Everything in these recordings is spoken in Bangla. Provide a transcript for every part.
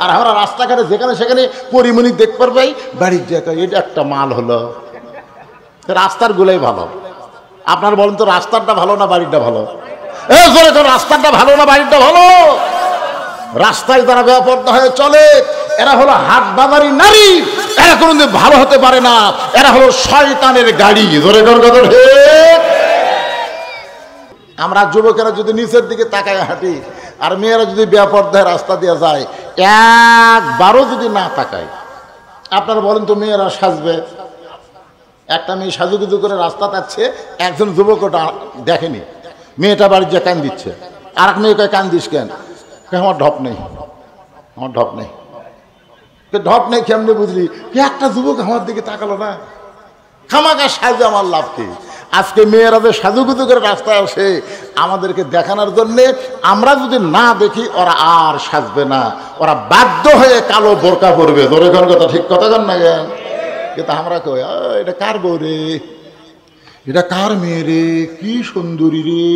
আর আমরা রাস্তাঘাটে যেখানে সেখানে পরিমণি দেখ পারবে বাড়ির জায়গা, এটা একটা মাল হলো। রাস্তার গুলাই ভালো। আপনার বলেন তো রাস্তাটা ভালো না বাড়িটা ভালো? রাস্তাটা ভালো না বাড়িটা ভালো? রাস্তায় যারা বেপরদা হয়ে চলে এরা হলো হাট বাজারি নারী, এরা কোনোদিন ভালো হতে পারে না, এরা হলো শয়তানের গাড়ি। জোরে কোন কথা ঠিক? আমরা যুবকেরা যদি নিচের দিকে তাকায় হাঁটি আর মেয়েরা যদি বেপরদায় রাস্তা দিয়ে যায়, একবারও যদি না তাকায়, আপনারা বলেন তো মেয়েরা সাজবে? একটা মেয়ে সাজুগুজু করে রাস্তা তাচ্ছে, একজন যুবক ওটা দেখেনি, মেয়েটা বাড়ির যে কান দিচ্ছে, আর এক মেয়েকে কান দিস কেন? আমার ঢপ নেই, আমার ঢপ নেই। ঢপ নেই কেমনি বুঝলি? একটা যুবক আমার দিকে তাকালো না, খামাকা সাজে আমার লাভ কি? আজকে মেয়েরা যে সাজুগুজু করে রাস্তায় আসে আমাদেরকে দেখানোর জন্যে, আমরা যদি না দেখি ওরা আর সাজবে না, ওরা বাধ্য হয়ে কালো বোরকা পরবে। ধরে কোন কথা ঠিক কথা কন না কেন? কিন্তু আমরা কই এটা কার বউ রে, এটা কার মেয়ে রে, কি সুন্দরী রে।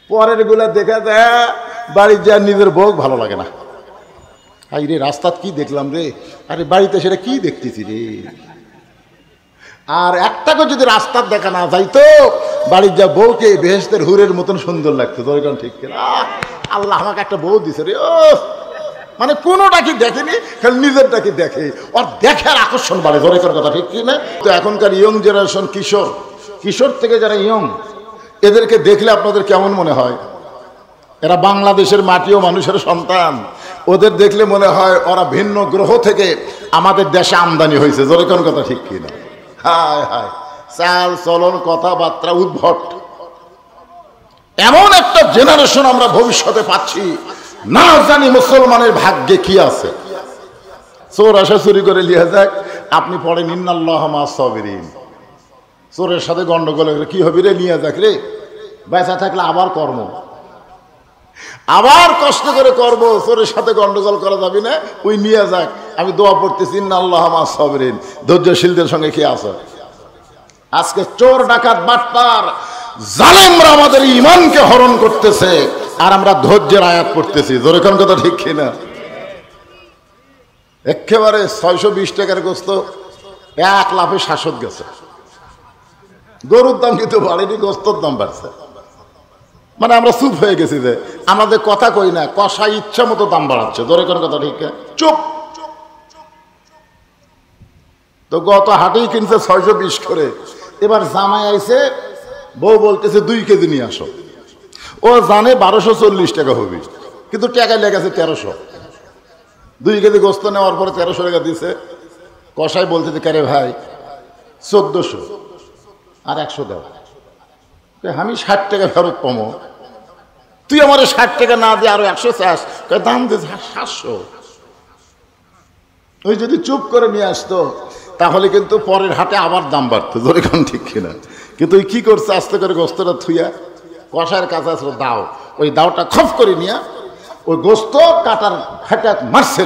পরের গুলা দেখা যায় বাড়ির যা নিজের বউ ভালো লাগে না। আই রে রাস্তা কি দেখলাম রে, আরে বাড়িতে সেটা কি দেখতেছি রে। আর একটাকে যদি রাস্তার দেখা না যাইতো বাড়ির যা বউকে বেহেশতের হুরের মতন সুন্দর লাগতো। দরকার ঠিক কিনা? আল্লাহ আমাকে একটা বউ দিছে রে, ও মানে কোনোটা কি দেখেনি, খালি নিজেরটা কি দেখে, আর দেখার আকর্ষণ বাড়ে। দরকার কথা ঠিক কিনা? তো এখনকার ইয়ং জেনারেশন, কিশোর থেকে যারা ইয়ং, এদেরকে দেখলে আপনাদের কেমন মনে হয়? এরা বাংলাদেশের মাটি ও মানুষের সন্তান। ওদের দেখলে মনে হয় ওরা ভিন্ন গ্রহ থেকে আমাদের দেশে আমদানি হয়েছে। জোরে কোন কথা ঠিক কিনা? হায় হায়, চাল চলন কথাবার্তা উদ্ভট। এমন একটা জেনারেশন আমরা ভবিষ্যতে পাচ্ছি, না জানি মুসলমানের ভাগ্যে কি আছে। চোর আসা চুরি করে লিয়ে যাক, আপনি পড়েন ইন্নাল্লাহ মা সাবিরিন। চোরের সাথে গন্ডগোল কি হবে রে, নিয়ে যাক রে, বেঁচা থাকলে আবার কর্ম, আবার কষ্ট করে করবো, চোরের সাথে গন্ডগোল করা যাবে না, ওই নিয়ে যাক। আমি দোয়া পড়তেছি ইন্নাল্লাহ মা সাবিরিন, ধৈর্যশীলদের সঙ্গে কি আছে। আজকে চোর ডাকাত বাটপার জালেমরা আমাদের ঈমানকে হরণ করতেছে, আর আমরা ধৈর্যের আয়াত করতেছি। জোরে কোন কথা ঠিক কিনা? একেবারে 620 টাকার গোস্ত এক লাফে শাসক গেছে। গরুর দাম কিন্তু বাড়েনি, গোস্তর দাম বাড়ছে। মানে আমরা চুপ হয়ে গেছি যে আমাদের কথা কই না, কষা ইচ্ছা মতো দাম বাড়াচ্ছে। ধরে কোন কথা ঠিক চুপ। তো গত হাটেই কিনছে 620 করে, এবার জামাই আইছে, বউ বলতেছে 2 কেজি নিয়ে আসো। ও জানে 1240 টাকা হবে, কিন্তু টাকা লেগেছে 1300। 2 কেজি গোস্ত নেওয়ার পরে 1300 টাকা দিছে। কষাই বলতেছে কারে ভাই 1400 আর 100 দাও। আমি 60 টাকা ফেরত পাবো, তুই আমার 60 টাকা না দিয়ে আরো 100 চাস, দাম দে 700। ওই যদি চুপ করে নিয়ে আসতো তাহলে কিন্তু পরের হাটে আবার দাম বাড়তো। ধরে কোন ঠিক কিনা? কিন্তু ওই কি করছে, আস্তে করে গোস্তটা থুইয়া কষার কাছে আসলো দাও, ওই দাওটা খপ করে নিয়ে ওই গোস্ত কাটার হাটে মারছে,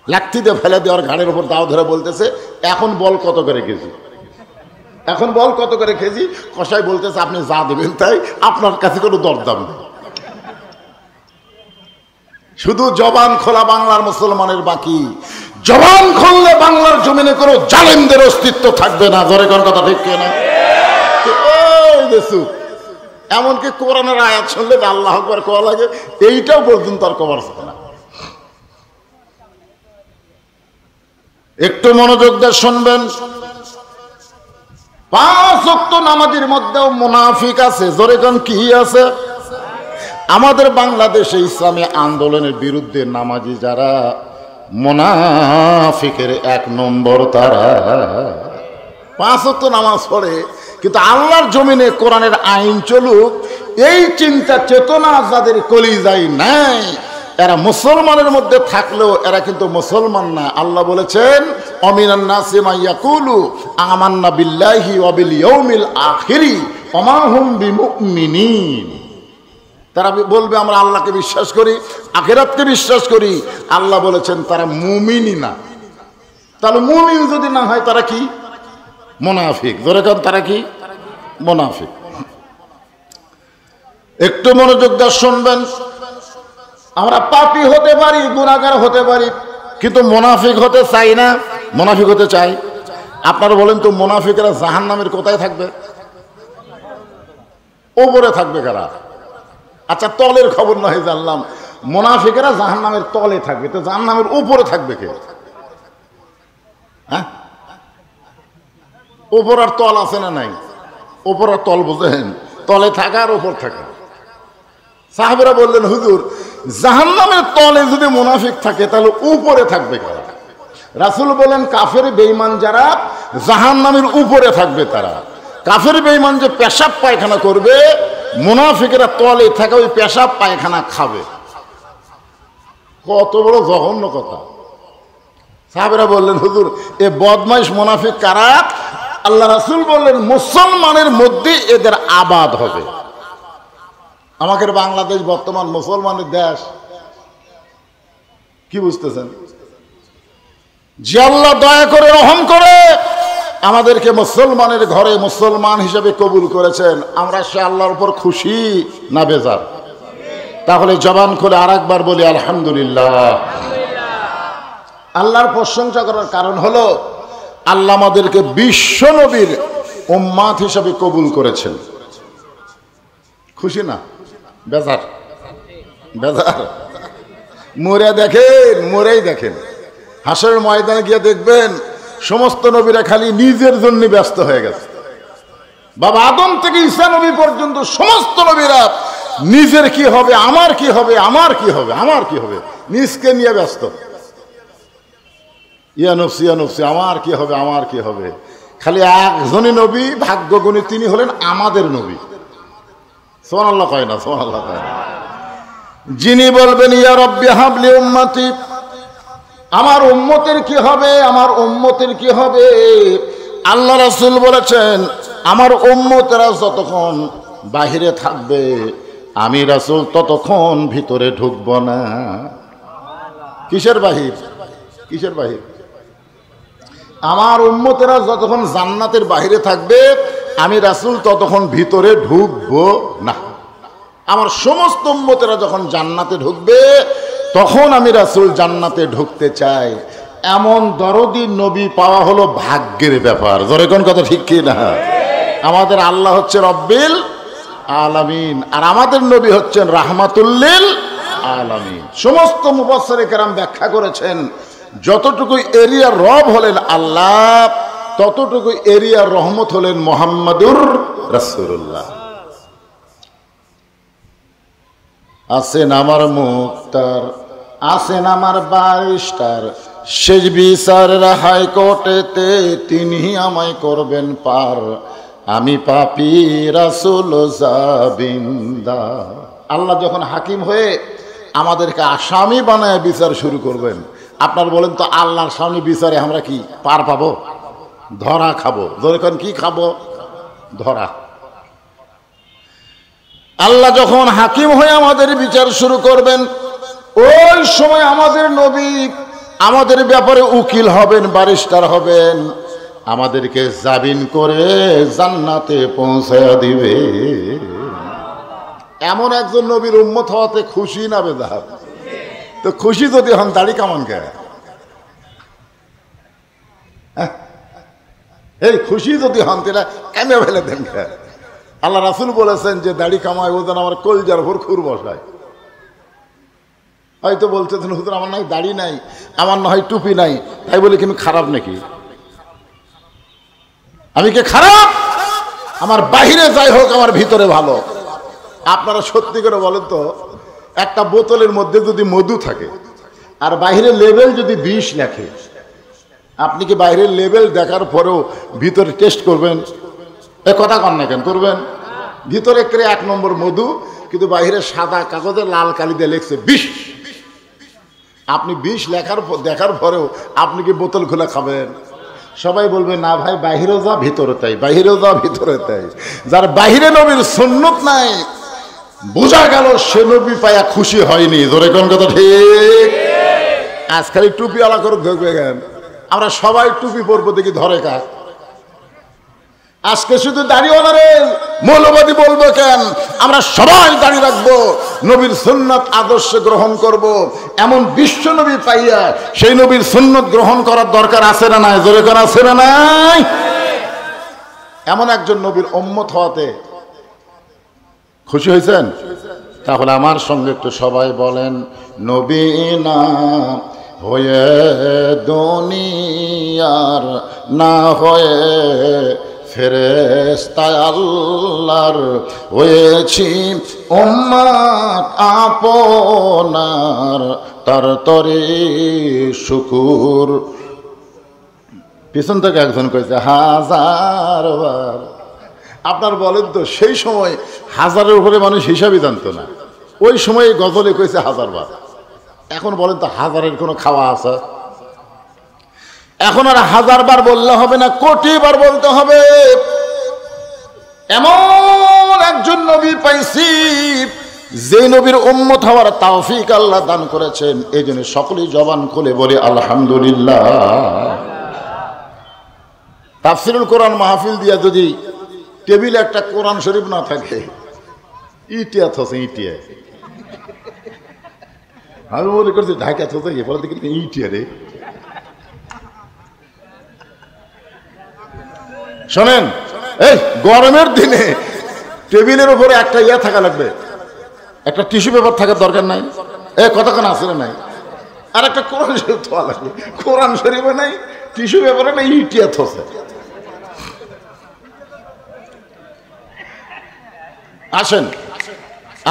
লাঠি দিয়ে ফেলে দেওয়ার ঘাড়ের উপর দাও ধরে বলতেছে এখন বল কত করে কেজি, এখন বল কত করে কেজি। কষাই বলতেছে আপনি যা দেবেন তাই, আপনার কাছে কোনো দরদাম নেই। শুধু জবান খোলা বাংলার মুসলমানের বাকি, জবান খুললে বাংলার জমিনে কোনো জালেমদের অস্তিত্ব থাকবে না। ধরে কোন কথা ঠিক কিনা? এমনকি কোরআনের আয়াত শুনলে আল্লাহ আকবার কোয়া লাগে, এইটাও পর্যন্ত আর কবার না। একটু মনোযোগ দিয়ে শুনবেন। 5 ওয়াক্ত নামাজের মধ্যেও মুনাফিক আছে। জোরে কোন কি আছে? আমাদের বাংলাদেশে ইসলামী আন্দোলনের বিরুদ্ধে নামাজি যারা, মুনাফিকের 1 নম্বর তারা। 5 ওয়াক্ত নামাজ পড়ে, কিন্তু আল্লাহর জমিনে কোরআনের আইন চলুক এই চিন্তা চেতনা যাদের কলিজায় নাই, এরা মুসলমানের মধ্যে থাকলেও এরা কিন্তু মুসলমান না। আল্লাহ বলেছেন অমিনান নাসি মা ইয়াকুলু আমান্না বিল্লাহি ওয়া বিল ইয়াউমিল আখিরি ওয়া মা হুম বিমুমিনিন। তারা বলবে আমরা আল্লাহকে বিশ্বাস করি, আখিরাতকে বিশ্বাস করি। আল্লাহ বলেছেন তারা মুমিনই না। তাহলে মুমিন যদি না হয় তারা কি? মুনাফিক। ধরে কোন তারা কি? মুনাফিক। একটু মনোযোগ দিয়ে শুনবেন। আমরা পাপী হতে পারি, গুনাহগার হতে পারি, কিন্তু মুনাফিক হতে চাই না। মুনাফিক হতে চাই। আপনারা বলেন তো, মুনাফিকরা জাহান্নামের কোথায় থাকবে? ওপরে থাকবে কারা? আচ্ছা, তলের খবর নয় জানলাম, মুনাফিকেরা জাহান্নামের তলে থাকবে, তো জাহান্নামের উপরে থাকবে কে? হ্যাঁ, উপর আর তল আছে না নাই? উপর আর তল বুঝেন? তলে থাকা আর উপর থাকা। সাহাবেরা বললেন, হুজুর জাহান্নামের তলে যদি মুনাফিক থাকে তাহলে উপরে থাকবে কারা? রাসূল বলেন, কাফের বেঈমান যারা জাহান্নামের উপরে থাকবে তারা। কাফের বেঈমান যে পেশাব পায়খানা করবে, মুনাফিকেরা তলে থাকা ওই পেশাব পায়খানা খাবে। কত বড় জঘন্য কথা! সাহাবেরা বললেন, হুজুর এ বদমাইশ মুনাফিক কারা? আল্লাহ রাসূল বললেন, মুসলমানের মধ্যে এদের আবাদ হবে। আমাদের বাংলাদেশ বর্তমান মুসলমানের দেশ, কি বুঝতেছেন? যে আল্লাহ দয়া করে রহম করে আমাদেরকে মুসলমানের ঘরে মুসলমান হিসেবে কবুল করেছেন, আমরা সে আল্লাহর উপর খুশি না বেজার? তাহলে জবান খুলে আরেকবার বলি আলহামদুলিল্লাহ। আল্লাহর প্রশংসা করার কারণ হলো আল্লাহ আমাদেরকে বিশ্ব নবীর উম্মাত হিসেবে কবুল করেছেন। খুশি না বেজার? বেজার। মরে দেখেন, মরেই দেখেন, হাসরের ময়দানে গিয়ে দেখবেন সমস্ত নবীরা খালি নিজের জন্য ব্যস্ত হয়ে গেছে। বাবা আদম থেকে ঈসা নবী পর্যন্ত সমস্ত নবীরা নিজের কি হবে, আমার কি হবে, আমার কি হবে, আমার কি হবে, নিজকে নিয়ে ব্যস্ত। ইয়া নফসি, ইয়া নফসি, আমার কি হবে, আমার কি হবে। খালি একজনই নবী ভাগ্যগুণী, তিনি হলেন আমাদের নবী। সুবহানাল্লাহ কয় না? সুবহানাল্লাহ কয় না? যিনি বলবেন ইয়া রব্বি হাবলি উম্মতি, আমার উম্মতের কি হবে, আমার উম্মতের কি হবে। আল্লাহ রাসূল বলেছেন, আমার উম্মতেরা যতক্ষণ বাহিরে থাকবে আমি রাসূল ততক্ষণ ভিতরে ঢুকব না। কিসের বাহির? কিসের বাহির? আমার উম্মতেরা যতক্ষণ জান্নাতের বাহিরে থাকবে আমি রাসূল ততক্ষণ ভিতরে ঢুকবো না। আমার সমস্ত উম্মতেরা যখন জান্নাতে ঢুকবে তখন আমি রাসূল জান্নাতে ঢুকতে চাই। এমন দরদি নবী পাওয়া হলো ভাগ্যের ব্যাপার। জোরে কোন কথা ঠিক কি না? আমাদের আল্লাহ হচ্ছে রব্বিল আলামিন, আর আমাদের নবী হচ্ছেন রাহমাতুল লিল আলামিন। সমস্ত মুফাসসিরে কেরাম ব্যাখ্যা করেছেন, যতটুকু এরিয়ার রব হলেন আল্লাহ, ততটুকু এরিয়ার রহমত হলেন মুহাম্মাদুর রাসূলুল্লাহ। আছেন আমার মুক্তার, আছেন আমার ব্যারিস্টার, শেষ বিচারের হাইকোর্টেতে তিনি আমায় করবেন পার, আমি পাপী রাসূল জাবিনদার। আল্লাহ যখন হাকিম হয়ে আমাদেরকে আসামি বানায় বিচার শুরু করবেন, আপনার বলেন তো আল্লাহর সামনে বিচারে আমরা কি পার পাবো? ধরা খাবো। যখন কি খাবো? ধরা। আল্লাহ যখন হাকিম হয়ে আমাদের বিচার শুরু করবেন, ওই সময় আমাদের নবী আমাদের ব্যাপারে উকিল হবেন, ব্যারিস্টার হবেন, আমাদেরকে জামিন করে জান্নাতে পৌঁছায়া দিবে। এমন একজন নবীর উম্মত হওয়াতে খুশি না বেজার? তো খুশি যদি হন দাড়ি কামান কে? এই খুশি যদি হন তাহলে কেমনে ফেলে দেন কে? আল্লাহ রাসূল বলেছেন যে দাড়ি কামায় ও যেন আমার কলজার ভোর খুর বসায়। হয়তো বলতেছেন হুজুর আমার নাই দাড়ি নাই, আমার না হয় টুপি নাই, তাই বলে কি আমি খারাপ নাকি? আমি কি খারাপ? আমার বাহিরে যাই হোক আমার ভিতরে ভালো। আপনারা সত্যি করে বলেন তো, একটা বোতলের মধ্যে যদি মধু থাকে আর বাইরে লেবেল যদি বিষ লেখে, আপনি কি বাইরের লেবেল দেখার পরেও ভিতরে টেস্ট করবেন? এ কথা কন না কেন? করবেন। ভিতরে করে 1 নম্বর মধু, কিন্তু বাইরে সাদা কাগজে লাল কালি দিয়ে লিখছে বিষ। আপনি বিষ দেখার পরেও আপনি কি বোতল খুলে খাবেন? সবাই বলবে না ভাই বাহিরেও যা ভিতরে তাই, বাহিরেও যা ভিতরে তাই। যার বাহিরে নবীর সুন্নত নাই, বোঝা গেল সে নবী পায়া খুশি হয়নি। জোরে কোন কথা ঠিক? আজ খালি টুপিওয়ালা করে দেখবে গেন, আমরা সবাই টুপি পরবো, দেখি ধরে কাক। আজকে শুধু দাড়িওয়ালারে মৌলবাদী বলবো কেন? আমরা সবাই দাড়ি রাখবো, নবীর সুন্নাত আদর্শ গ্রহণ করব। এমন বিশ্ব নবী পাইয়া সেই নবীর সুন্নাত গ্রহণ করার দরকার আছে না নাই? জোরে করে আছে না নাই? এমন একজন নবীর উম্মত হওয়াতে খুশি হয়েছেন? তাহলে আমার সঙ্গে একটু সবাই বলেন, নবী না হয়ে দুনিয়ার, না হয়ে ফেরেশতা আল্লাহর, হয়েছি উম্মত আপনার, তার তরে শুকুর। পিছন থেকে একজন কইছে 1000 বার। আপনার বলেন তো, সেই সময় 1000-এর উপরে মানুষ হিসাবই জানতো না, ওই সময় গজলে কইছে 1000 বার। এখন বলেন তো 1000-এর কোনো খাওয়া আছে? এখন আর 1000 বার বললে হবে না, কোটি বার বলতে হবে। এমন একজন নবী পাইছি যে নবীর উম্মত হওয়ার তৌফিক আল্লাহ দান করেছেন। এই জন্য সকলেই জবান খুলে বলে আলহামদুলিল্লাহ। তাফসিরুল কোরআন মাহফিল দিয়া যদি টেবিলে একটা কোরআন শরীফ না থাকে, ইটিয়া থসে ইটিয়া, আমি মনে করছি ঢাকা থসে বলে দেখি ইটিয়া রে। শোনেন, এই গরমের দিনে টেবিলের উপরে একটা ইয়া থাকা লাগবে, একটা টিস্যু পেপার থাকার দরকার নাই? কতক্ষণ আছে না নাই? আর একটা কোরআন শরীফ থাকা লাগবে। কোরআন শরীফে নাই, টিস্যু পেপারে নাই, ইটিয়া থসে। আসেন,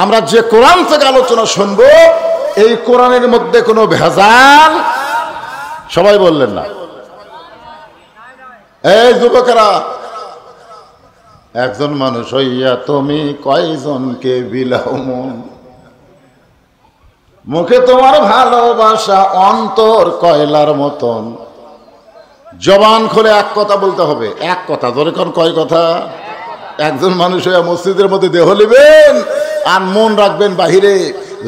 আমরা যে কোরআন থেকে আলোচনা শুনবো, এই কোরআনের মধ্যে কোনো ভেজাল, সবাই বললেন না? এই যুবকেরা, একজন মানুষ হইয়া তুমি কয়জনকে বিলাও মন, মুখে তোমার ভালোবাসা অন্তর কয়লার মতন। জবান খুলে এক কথা বলতে হবে, এক কথা। ধরে কোন কয় কথা? একজন মানুষ হইয়া মসজিদের মধ্যে দেহ লিবেন আর মন রাখবেন বাহিরে,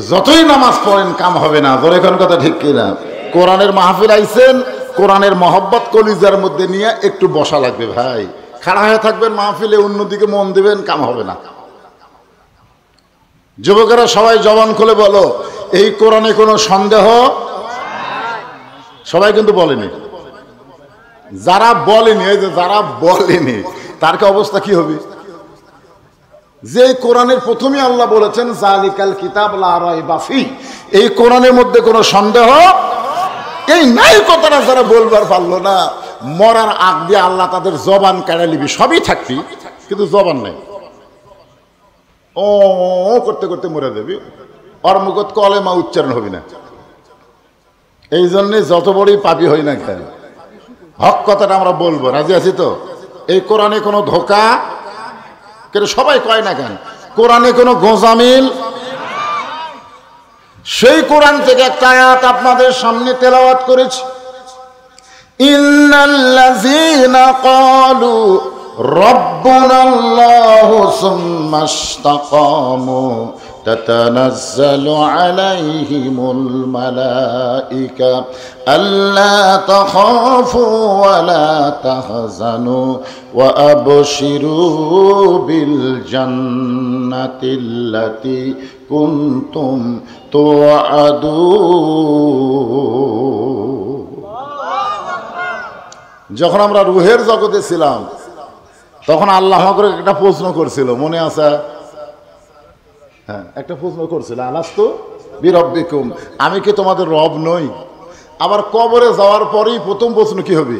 যতই নামাজ পড়েন কাম হবে না। ধরে কোন কথা ঠিক কিনা? কোরআনের মাহফিল আইছেন, কোরআনের মহব্বত কলিজার মধ্যে নিয়ে একটু বসা লাগবে ভাই। খাড়া হয়ে থাকবেন মাহফিলে, অন্যদিকে মন দিবেন, কাম হবে না। যুবকেরা সবাই জবান খুলে বলো, এই কোরআনে কোনো সন্দেহ? সবাই কিন্তু বলেনি। যারা বলেনি, এই যে যারা বলেনি, তার কি অবস্থা কি হবে? যে কোরআনের প্রথমে আল্লাহ বলেছেন জালিকাল কিতাব লা রাইবা ফি, এই কোরআনের মধ্যে কোনো সন্দেহ এই নাই, কথাটা যারা বলবার পারলো না, মরার আগ দিয়ে আল্লাহ তাদের জবান কেড়ে নিবি। সবই থাকবি কিন্তু জবান নেই, ও করতে করতে মরে যাবি, ওর মুখত কলেমা উচ্চারণ হবি না। এই জন্যে যত বড়ই পাপী হই না কেন, হক কথাটা আমরা বলবো, রাজি আছি তো? এই কোরআনে কোনো ধোকা, কিন্তু সবাই কয় না কেন কোরআনে কোনো গোজামিল? সেই কোরআন থেকে একটা আয়াত আপনাদের সামনে তেলাওয়াত করেছি। ইন্নাল্লাযীনা ক্বালু রাব্বুনাল্লাহু সুম্মা ইসতাকামু তাতানাজ্জালু আলাইহিমুল মালাইকা আল্লা তাখাফু ওয়া লা তাহজানু ওয়া আবশিরু বিল জান্নাতিল্লাতী কুনতুম তুআদুন। যখন আমরা রুহের জগতে ছিলাম, তখন আল্লাহ আমাকে একটা প্রশ্ন করছিল, মনে আছে? হ্যাঁ, একটা প্রশ্ন করছিল, আলাস্তু বিরব্বিকুম, আমি কি তোমাদের রব নই? আবার কবরে যাওয়ার পরেই প্রথম প্রশ্ন কি হবে?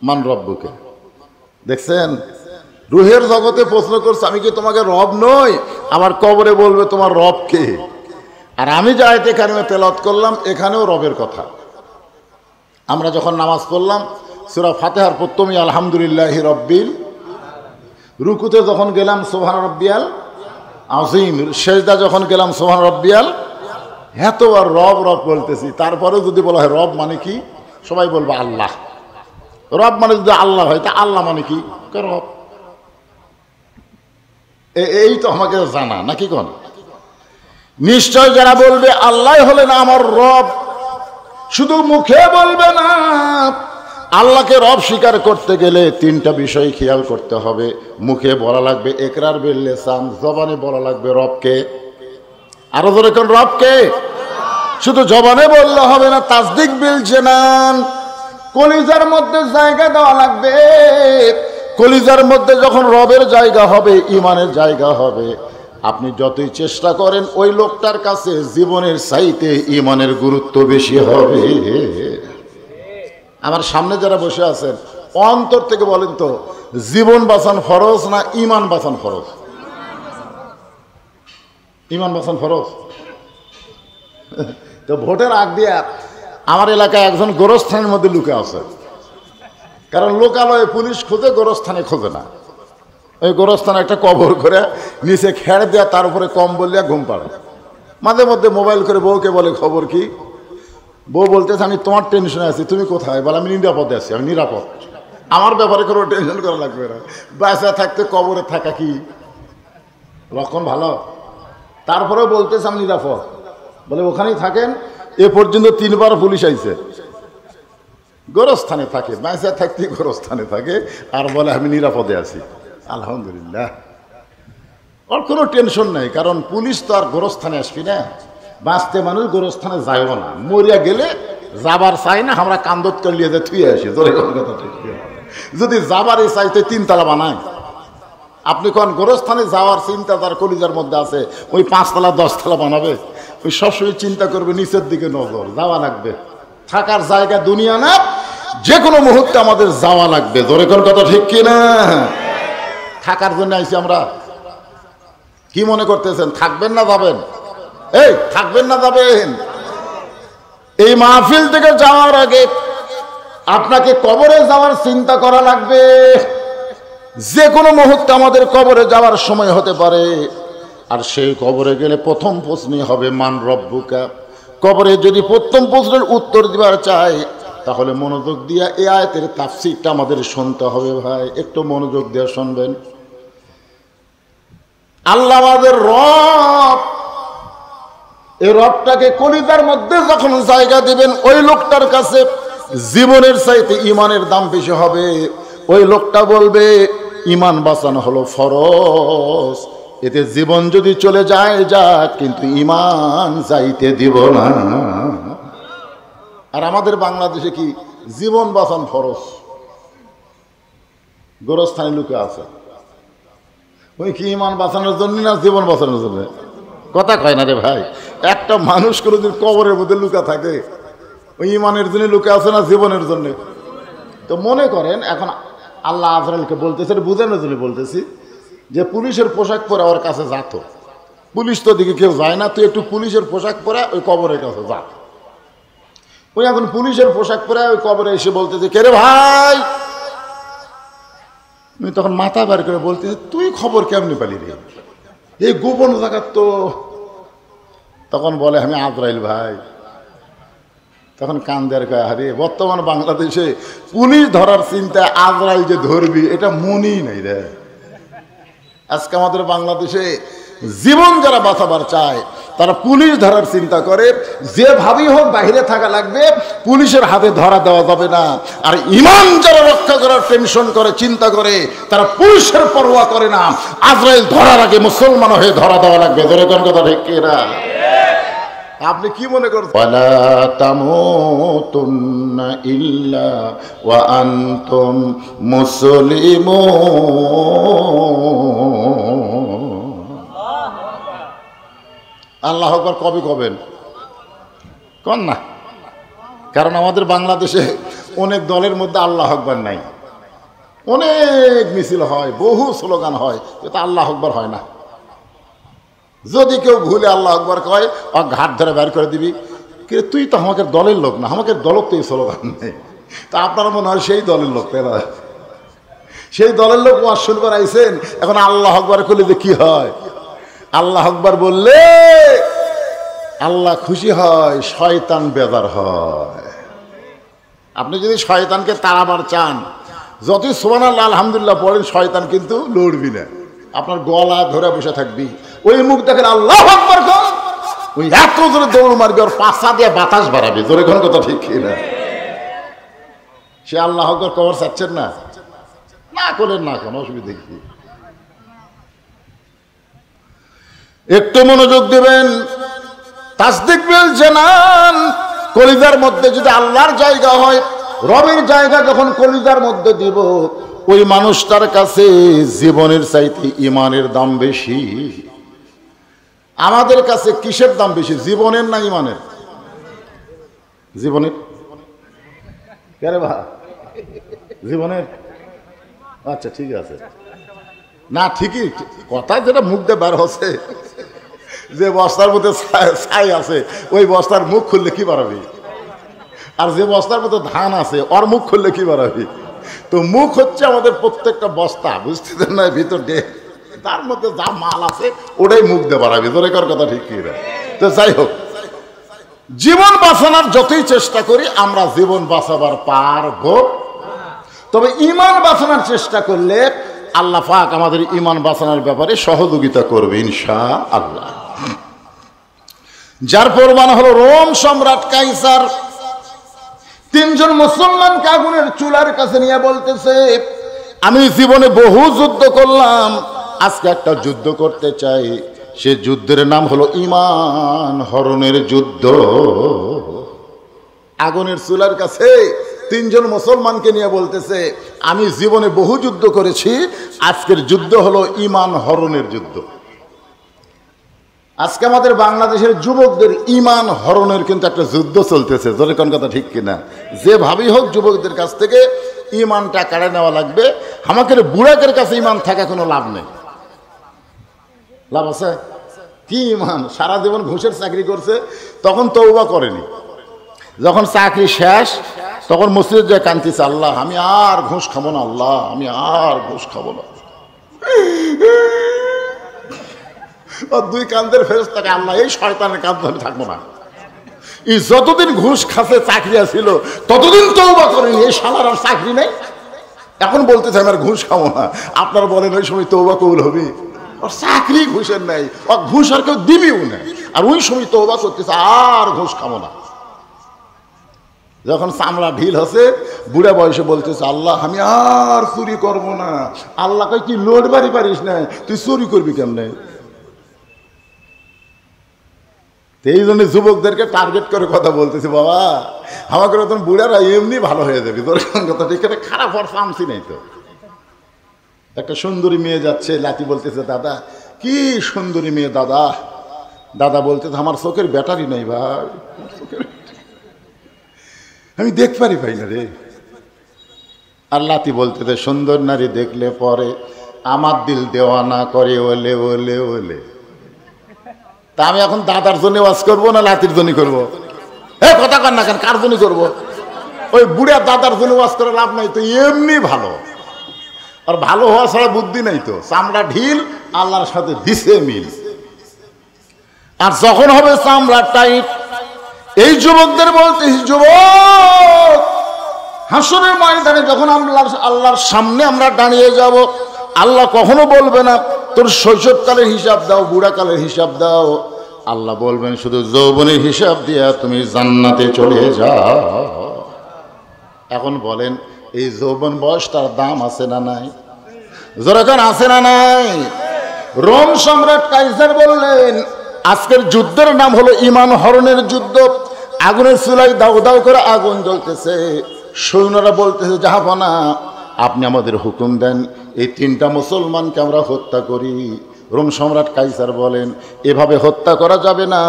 মান রব্বুকে। দেখছেন, রুহের জগতে প্রশ্ন করছে আমি কি তোমাকে রব নই, আবার কবরে বলবে তোমার রব কে। আর আমি যে আয়াতে কারিমা তেলাওয়াত করলাম, এখানেও রবের কথা। আমরা যখন নামাজ পড়লাম, সূরা ফাতিহার প্রথমেই আলহামদুলিল্লাহি রাব্বিল, রুকুতে যখন গেলাম সুবহান রাব্বিয়াল আযীম, সেজদা যখন গেলাম সুবহান রাব্বিয়াল, এতবার রব রব বলতেছি, তারপরেও যদি বলা হয় রব মানে কি, সবাই বলবে আল্লাহ। রব মানে যদি আল্লাহ হয়, তা আল্লাহ মানে কি? রব। এই তো আমাকে জানা নাকি কোন? নিশ্চয় যারা বলবে আল্লাহ হলেন আমার রব, শুধু মুখে বলবে না, আল্লাহকে রব স্বীকার করতে গেলে তিনটা বিষয় খেয়াল করতে হবে। মুখে বলা লাগবে ইকরার বিল লিসান, জবানে বলা লাগবে রবকে। আরো জোরে কোন রবকে? শুধু জবানে বললে হবে না, তাসদিক বিল জানান, কলিজার মধ্যে জায়গা দেওয়া লাগবে। কলিজার মধ্যে যখন রবের জায়গা হবে, ইমানের জায়গা হবে, আপনি যতই চেষ্টা করেন ওই লোকটার কাছে জীবনের চাইতে ইমানের গুরুত্ব বেশি হবে। আমার সামনে যারা বসে আছেন অন্তর থেকে বলেন তো, জীবন বাঁচান ফরজ না ইমান বাঁচান ফরজ? ইমান বাঁচান ফরজ। তো ভোটের আগ দিয়ে আমার এলাকায় একজন গোরস্থানের মধ্যে লুকে আছে, কারণ লোকালয়ে পুলিশ খোঁজে, গোরস্থানে খোঁজে না। ওই গোরস্থানে একটা কবর করে নিচে খেড় দেয়া, তার উপরে কম্বল দিয়ে ঘুম পাড়ে। মাঝে মধ্যে মোবাইল করে বউকে বলে খবর কি? বউ বলতেছে আমি তোমার টেনশনে আছি, তুমি কোথায়? বলে আমি নিরাপদে আছি। আমি নিরাপদ, আমার ব্যাপারে কোনো টেনশন করা লাগবে না। বাঁচা থাকতে কবরে থাকা কি লক্ষণ ভালো? তারপরেও বলতেছে আমি নিরাপদ। বলে ওখানেই থাকেন। এ পর্যন্ত 3 বার পুলিশ আইছে। গোরস্থানে থাকে, বাঁচা থাকতে গোরস্থানে থাকে, আর বলে আমি নিরাপদে আছি। আলহামদুলিল্লাহ, ওর কোনো টেনশন নেই, কারণ পুলিশ তো আর গোরস্থানে আসবি না। বাঁচতে মানুষ গোরস্থানে যাইও না, মরিয়া গেলে যাবার চাই না, আমরা কান্দত করলিয়ে যে থুয়ে আসি। যদি যাবারই চাইতে 3 তলা বানায়, আপনি কোন গোরস্থানে যাওয়ার চিন্তা তার কলিজার মধ্যে আছে, ওই 5 তলা 10 তলা বানাবে? ওই সবসময় চিন্তা করবে নিচের দিকে নজর, যাওয়া লাগবে। থাকার জায়গা দুনিয়া না, যে কোনো মুহূর্তে আমাদের যাওয়া লাগবে। জোরে কোন কথা ঠিক কিনা? থাকার জন্য আইছি আমরা। কি মনে করতেছেন থাকবেন না যাবেন? এই থাকবেন না যাবেন? এই মাহফিল থেকে যাওয়ার আগে আপনাকে কবরে যাওয়ার চিন্তা করা লাগবে। যে কোনো মুহূর্তে আমাদের কবরে যাওয়ার সময় হতে পারে। আর সেই কবরে গেলে প্রথম প্রশ্নই হবে মান রব্বুকা। কবরে যদি প্রথম প্রশ্নের উত্তর দিবার চাই, তাহলে মনোযোগ দিয়া এই আয়াতের তাফসীরটা আমাদের শুনতে হবে। ভাই একটু মনোযোগ দিয়ে শুনবেন। আল্লাহ আমাদের রব, এই রবটাকে কলিজার মধ্যে যখন জায়গা দিবেন, ওই লোকটার কাছে জীবনের চাইতে ইমানের দাম বেশি হবে। ওই লোকটা বলবে ইমান বাঁচানো হলো ফরজ, এতে জীবন যদি চলে যায় যাক, কিন্তু ইমান যাইতে দিব না। আর আমাদের বাংলাদেশে কি জীবন বাঁচান ফরজ? গোরস্থানে লুকে আছে। ওই কি ইমান বাঁচানোর জন্য না জীবন বাঁচানোর জন্য? কথা কয় না রে ভাই। একটা মানুষ কোনোদিন কবরের মধ্যে লুকা থাকে, ওই ইমানের জন্য লুকে আছে না জীবনের জন্য? তো মনে করেন এখন আল্লাহ আজরাইলকে বলতেছে, বুঝানোর জন্য বলতেছি, যে পুলিশের পোশাক পরে ওর কাছে যাত। পুলিশ তো দিকে কেউ যায় না, তুই একটু পুলিশের পোশাক পরে ওই কবরের কাছে যা। ওই এখন পুলিশের পোশাক পরে ওই কবরে এসে বলতেছে কে রে ভাই? আমি তখন মাথা বের করে বলতেছি তুই খবর কেমনি পালি রে, এই গোপন জায়গার তো। তখন বলে আমি আজরাইল ভাই। তখন কান্দের কয় হারে, বর্তমান বাংলাদেশে পুলিশ ধরার চিন্তায় আজরাইল যে ধরবি এটা মনেই নাই রে। আজকে আমাদের বাংলাদেশে জীবন যারা বাঁচাবার চায় তারা পুলিশ ধরার চিন্তা করে, যেভাবেই হোক বাহিরে থাকা লাগবে, পুলিশের হাতে ধরা দেওয়া যাবে না। আর ইমান যারা রক্ষা করার টেনশন করে, চিন্তা করে, তারা পুলিশের পরোয়া করে না। আজরাইল ধরার আগে মুসলমান হয়ে ধরা দেওয়া লাগবে। ধরে কোন কথা ঠিক কিনা? আপনি কি মনে করছেন? ওয়ালা তামুতুন্না ইল্লা ওয়া আনতুম মুসলিমুন। আল্লাহ আকবার কবে কবেন? কন না। কারণ আমাদের বাংলাদেশে অনেক দলের মধ্যে আল্লাহ আকবার নাই। অনেক মিছিল হয়, বহু স্লোগান হয়, এটা আল্লাহ আকবার হয় না। যদি কেউ ভুলে আল্লাহ আকবার কয়, ও ঘাট ধরে বের করে দিবি, কিন্তু তুই তো আমাকে দলের লোক না, আমাকে দলত তো এই স্লোগান নেই। তা আপনারা মনে হয় সেই দলের লোক, তাই না? সেই দলের লোক ওয়াজ শুনবার আইছেন, এখন আল্লাহ আকবার করলে যে কি হয়? আল্লাহ আকবার বললে আল্লাহ খুশি হয়, শয়তান বেজার হয়। আপনি যদি শয়তানকে তাড়াবার চান, যতই সুবহানাল্লাহ আলহামদুলিল্লাহ পড়েন, শয়তান কিন্তু লড়বি না, আপনার গলা ধরে বসে থাকবি। ওই মুখ দেখেন আল্লাহ আকবার কর, ওই এত জোরে দৌড় মারবি, ওর পাশা দিয়ে বাতাস বাড়াবি। জোরে কোন কথা ঠিক কিনা? সে আল্লাহ আকবার কবর চাচ্ছেন না, না করেন না, কোনো অসুবিধা কি? একটু মনোযোগ দেবেন। তাসদিক বিল জানান, কলিজার মধ্যে যদি আল্লাহর জায়গা হয়, রবের জায়গা যখন কলিজার মধ্যে দিব, ওই মানুষটার কাছে জীবনের চাইতে ইমানের দাম বেশি। আমাদের কাছে কিসের দাম বেশি, জীবনের না ইমানের? জীবনের। কেরে ভাই, জীবনের? আচ্ছা ঠিক আছে, না ঠিকই কথা, যেটা মুখ দিয়ে বার হচ্ছে, যে বস্তার মধ্যে ছাই আছে ওই বস্তার মুখ খুললে কি বাড়াবি, আর যে বস্তার মধ্যে ধান আছে ওর মুখ খুললে কি বাড়াবি? তো মুখ হচ্ছে আমাদের প্রত্যেকটা বস্তা, বুঝতে না, ভিতর দিয়ে তার মধ্যে যা মাল আছে ওটাই মুখ দিয়ে বাড়াবি। তোর একার কথা ঠিক কি? তো যাই হোক, জীবন বাঁচানোর যতই চেষ্টা করি আমরা জীবন বাঁচাবার পারবো, তবে ইমান বাঁচানোর চেষ্টা করলে আল্লাহ পাক আমাদের ইমান বাঁচানোর ব্যাপারে সহযোগিতা করবে ইনশাআল্লাহ। যার প্রমাণ হলো রোম সম্রাট কাইসার তিনজন মুসলমানকে আগুনের চুলার কাছে নিয়ে বলতেছে, আমি জীবনে বহু যুদ্ধ করলাম, আজকে একটা যুদ্ধ করতে চাই। সে যুদ্ধের নাম হলো ঈমান হরণের যুদ্ধ। আগুনের চুলার কাছে তিনজন মুসলমানকে নিয়ে বলতেছে, আমি জীবনে বহু যুদ্ধ করেছি, আজকের যুদ্ধ হলো ঈমান হরণের যুদ্ধ। আজকে আমাদের বাংলাদেশের যুবকদের ঈমান হরণের কিন্তু একটা যুদ্ধ চলতেছে, জোরে কোন কথা ঠিক কিনা? যেভাবেই হোক যুবকদের কাছ থেকে ঈমানটা কেড়ে নেওয়া লাগবে। আমাদের বুড়াকের কাছে ঈমান থাকা কোনো লাভ নেই। লাভ আছে কি? ঈমান সারা জীবন ঘুষের চাকরি করছে, তখন তওবা করেনি, যখন চাকরি শেষ তখন মসজিদে যায় কাঁদতেছে, আল্লাহ আমি আর ঘুষ খাবো না, আল্লাহ আমি আর ঘুষ খাবো না। দুই কান্দের ফেরেশতাকে, আল্লাহ এই শয়তানের কাজ ধরে থাকবো না। এই যতদিন ঘুষ খাচ্ছে চাকরি ছিল ততদিন তওবা করেনি, এই শালার আর চাকরি নেই, এখন বলতেছে আমি আর ঘুষ খাবো না। আপনারা বলেন ওই সময় তওবা কবুল হবে? ওর চাকরি ঘুষের নাই, ও ঘুষ আর কেউ দিবিও না, আর ওই সময় তওবা করতেছে আর ঘুষ খাবো না। যখন চামড়া ঢিল হচ্ছে বুড়া বয়সে বলতেছে, আল্লাহ আমি আর চুরি করবো না। আল্লাহ কই কি লোড বাড়ি পারিস না, তুই চুরি করবি কেমনে? এই জন্য যুবকদেরকে টার্গেট করে কথা বলতেছে, বাবা আমাকে তখন বুড়ারা এমনি ভালো হয়ে যাবে, তোর কথা ঠিক আছে, খারাপ হওয়ার চান্সই নেই তো। একটা সুন্দরী মেয়ে যাচ্ছে, লাতি বলতেছে, দাদা কি সুন্দরী মেয়ে দাদা। দাদা বলতেছে, আমার চোখের ব্যাটারি নেই ভাই, আমি দেখ পারি ভাই না রে। আর লাতি বলতেছে, সুন্দর নারী দেখলে পরে আমার দিল দেওয়ানা করে ওলে ওলে ওলে। তা আমি এখন দাদার জন্য ওয়াজ করবো না লাতির জন্য করবো? হ্যাঁ কথা কর না কেন, কার জন্য করবো? ওই বুড়া দাদার জন্য ওয়াজ করে লাভ নাই তো, এমনি ভালো। আর ভালো হওয়া ছাড়া বুদ্ধি নাই তো, চামড়া ঢিল আল্লাহর সাথে দিছে মিল। আর যখন হবে চামড়া টাইট, এই যুবকদের বলতে, যুবক হাসরের ময়দানে যখন আল্লাহর সামনে আমরা দাঁড়িয়ে যাব, আল্লাহ কখনো বলবে না তোর শৈশবকালের হিসাব দাও, বুড়াকালের হিসাব দাও। আল্লাহ বলবেন শুধু যৌবনের হিসাব দিয়া তুমি জান্নাতে চলে যাও। এখন বলেন এই যৌবন বয়সটার দাম আছে না নাই? যেরকম আছে না নাই? রোম সম্রাট কাইসার বললেন, আজকের যুদ্ধের নাম হলো ঈমান হরণের যুদ্ধ। আগুনের চুলায় দাউ দাউ করে আগুন জ্বলতেছে, সৈন্যরা বলতেছে, জাহাপনা আপনি আমাদের হুকুম দেন, এই তিনটা মুসলমানকে আমরা হত্যা করি। রোম সম্রাট কাইসার বলেন, এভাবে হত্যা করা যাবে না,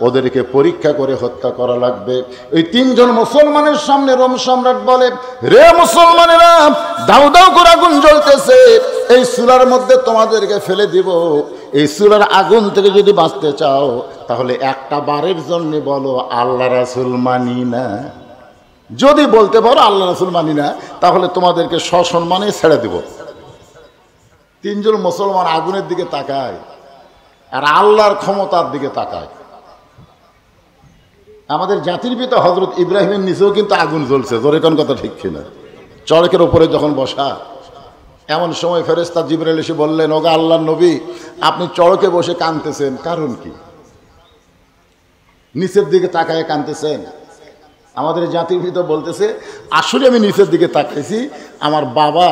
ওদেরকে পরীক্ষা করে হত্যা করা লাগবে। ওই তিনজন মুসলমানের সামনে রোম সম্রাট বলে, রে মুসলমানেরা, দাউ দাউ করে আগুন জ্বলতেছে, এই চুলার মধ্যে তোমাদেরকে ফেলে দিব। এই চুলার আগুন থেকে যদি বাঁচতে চাও তাহলে একটা বারের জন্য বলো আল্লাহ রাসূল মানি না। যদি বলতে পারো আল্লাহ রাসূল মানি না, তাহলে তোমাদেরকে সসম্মানে ছেড়ে দেব। তিনজন মুসলমান আগুনের দিকে তাকায় আর আল্লাহর ক্ষমতার দিকে তাকায়। আমাদের জাতির পিতা হযরত ইব্রাহিমের নিচেও কিন্তু আগুন জ্বলছে, জোরে কোন কথা ঠিক কিনা? চড়কের উপরে যখন বসা, এমন সময় ফেরেশতা জিবরাইল এসে বললেন, ওগো আল্লাহর নবী, আপনি চড়কে বসে কাঁদতেছেন, কারণ কি? নিচের দিকে তাকায় কাঁদতেছেন। আমাদের জাতির ভিতর বলতেছে, আসলে আমি নিচের দিকে তাকাইছি, আমার বাবা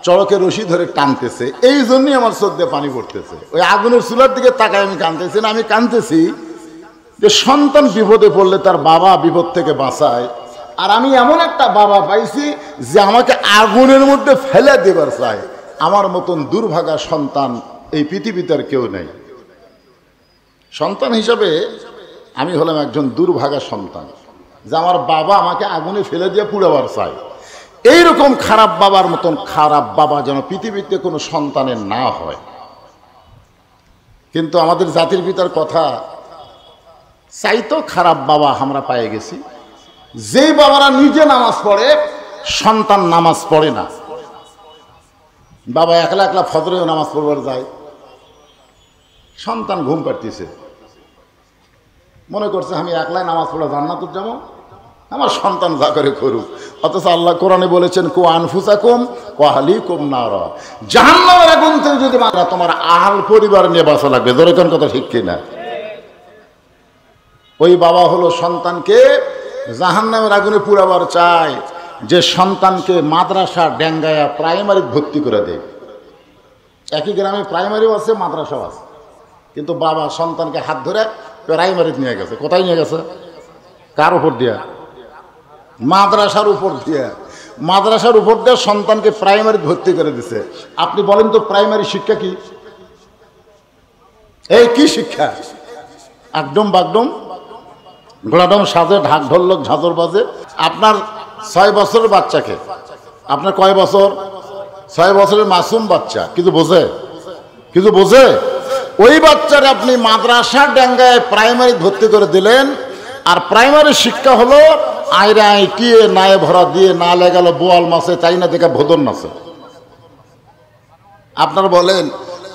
চড়কে রশি ধরে টানতেছে, এই জন্যই আমার চোখ দিয়ে পানি পড়তেছে। ওই আগুনের চুলার দিকে তাকায় আমি কাঁদতেছি না, আমি কাঁদতেছি যে সন্তান বিপদে পড়লে তার বাবা বিপদ থেকে বাঁচায়, আর আমি এমন একটা বাবা পাইছি যে আমাকে আগুনের মধ্যে ফেলে দেবার চায়। আমার মতন দুর্ভাগা সন্তান এই পৃথিবীতে আর কেউ নেই। সন্তান হিসাবে আমি হলাম একজন দুর্ভাগা সন্তান, যে আমার বাবা আমাকে আগুনে ফেলে দিয়ে পুড়াবার চায়। এইরকম খারাপ বাবার মতন খারাপ বাবা যেন পৃথিবীতে কোনো সন্তানের না হয়। কিন্তু আমাদের জাতির পিতার কথা চাইতো খারাপ বাবা আমরা পেয়ে গেছি, যেই বাবারা নিজে নামাজ পড়ে সন্তান নামাজ পড়ে না। বাবা একলা একলা ফজরেও নামাজ পড়বার যায়, সন্তান ঘুম পাড়তেছে, মনে করছে আমি একলাই নামাজ পড়া জান্নাতে যাবো, আমার সন্তান যা করে করুক। অথচ আল্লাহ কোরআনে বলেছেন, কু আনফুসাকুম ওয়া আহলিকুম নারা, জাহান্নামের আগুন থেকে যদি মারা তোমার আহল পরিবার নিয়ে বাঁচা লাগবে। ধরে কোন কথা ঠিক কিনা? ওই বাবা হলো সন্তানকে জাহান্নামের আগুনে পুরাবার চায়, যে সন্তানকে মাদ্রাসা ডেঙ্গায়া প্রাইমারি ভর্তি করে দেয়। একই গ্রামে প্রাইমারিও আছে, মাদ্রাসাও আছে, কিন্তু বাবা সন্তানকে হাত ধরে প্রাইমারিতে নিয়ে গেছে। কোথায় নিয়ে গেছে? কার উপর দিয়া? মাদ্রাসার উপর দিয়া। মাদ্রাসার উপর দিয়ে সন্তানকে প্রাইমারি ভর্তি করে দিছে। আপনি বলেন তো প্রাইমারি শিক্ষা কি? এই কি শিক্ষা? একদম বাগডম গোলাডম সাজে, ঢাক ঢোলক ঝাঁঝর বাজে। আপনার 6 বছরের বাচ্চাকে, আপনার কয় বছর? 6 বছরের মাসুম বাচ্চা, কিছু বোঝে? কিছু বোঝে? ওই বাচ্চারে আপনি মাদ্রাসা ডেঙ্গায় প্রাইমারি ভর্তি করে দিলেন, আর প্রাইমারি শিক্ষা হলো আইরে আইটিয়ে নায়ে ভরা দিয়ে না লেগালো বোয়াল মাছে চাই না দেখে ভোদন নাচে। আপনারা বলেন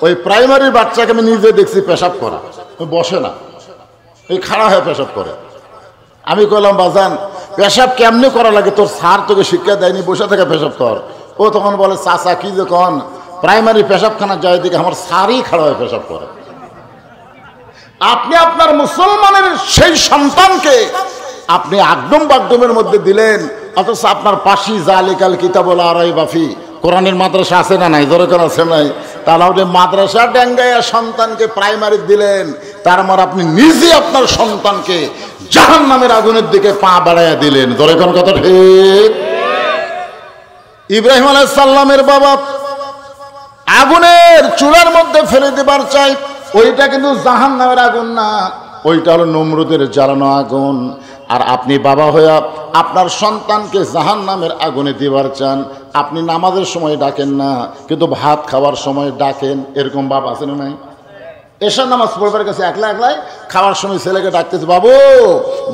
ওই প্রাইমারি বাচ্চাকে আমি নিজে দেখছি পেশাব করা, বসে না, ওই খাড়া হয়ে পেশাব করে। আমি কইলাম, বাজান পেশাব কেমনে করা লাগে, তোর স্যার তোকে শিক্ষা দেয়নি, বসে থেকে পেশাব কর। ও তখন বলে, চাচা কি যে কন, প্রাইমারি পেশাবখানা যায় দিকে আমার স্যারই খাড়া হয়ে পেশাব করে। আপনি আপনার মুসলমানের সেই সন্তানকে আপনি একদম বাগডমের মধ্যে দিলেন, অথচ আপনার পাশি জালিকাল কিতাবুল আরাইবাফি কোরআনের মাদ্রাসা আছে না নাই? জোরে করে আছে নাই? তাহলে মাদ্রাসা ডেঙ্গাইয়া সন্তানকে প্রাইমারি দিলেন, তার মানে আপনি নিজে আপনার সন্তানকে জাহান্নামের আগুনের দিকে পা বাড়াইয়া দিলেন। জোরে কোন কথা ঠিক? ইব্রাহিম আলাইহিস সালামের বাবা আগুনের চুলার মধ্যে ফেলে দেবার চাই, ওইটা কিন্তু জাহান্নামের আগুন না, ওইটা হলো নমরুদের জ্বালানো আগুন। আর আপনি বাবা হইয়া আপনার সন্তানকে জাহান্নামের আগুনে দিবার চান। আপনি নামাজের সময় ডাকেন না, কিন্তু ভাত খাওয়ার সময় ডাকেন। এরকম বাপ আছে না নাই? এশার নামাজ পড়বার কাছে একলা একলাই খাওয়ার সময় ছেলেকে ডাকতেছে, বাবু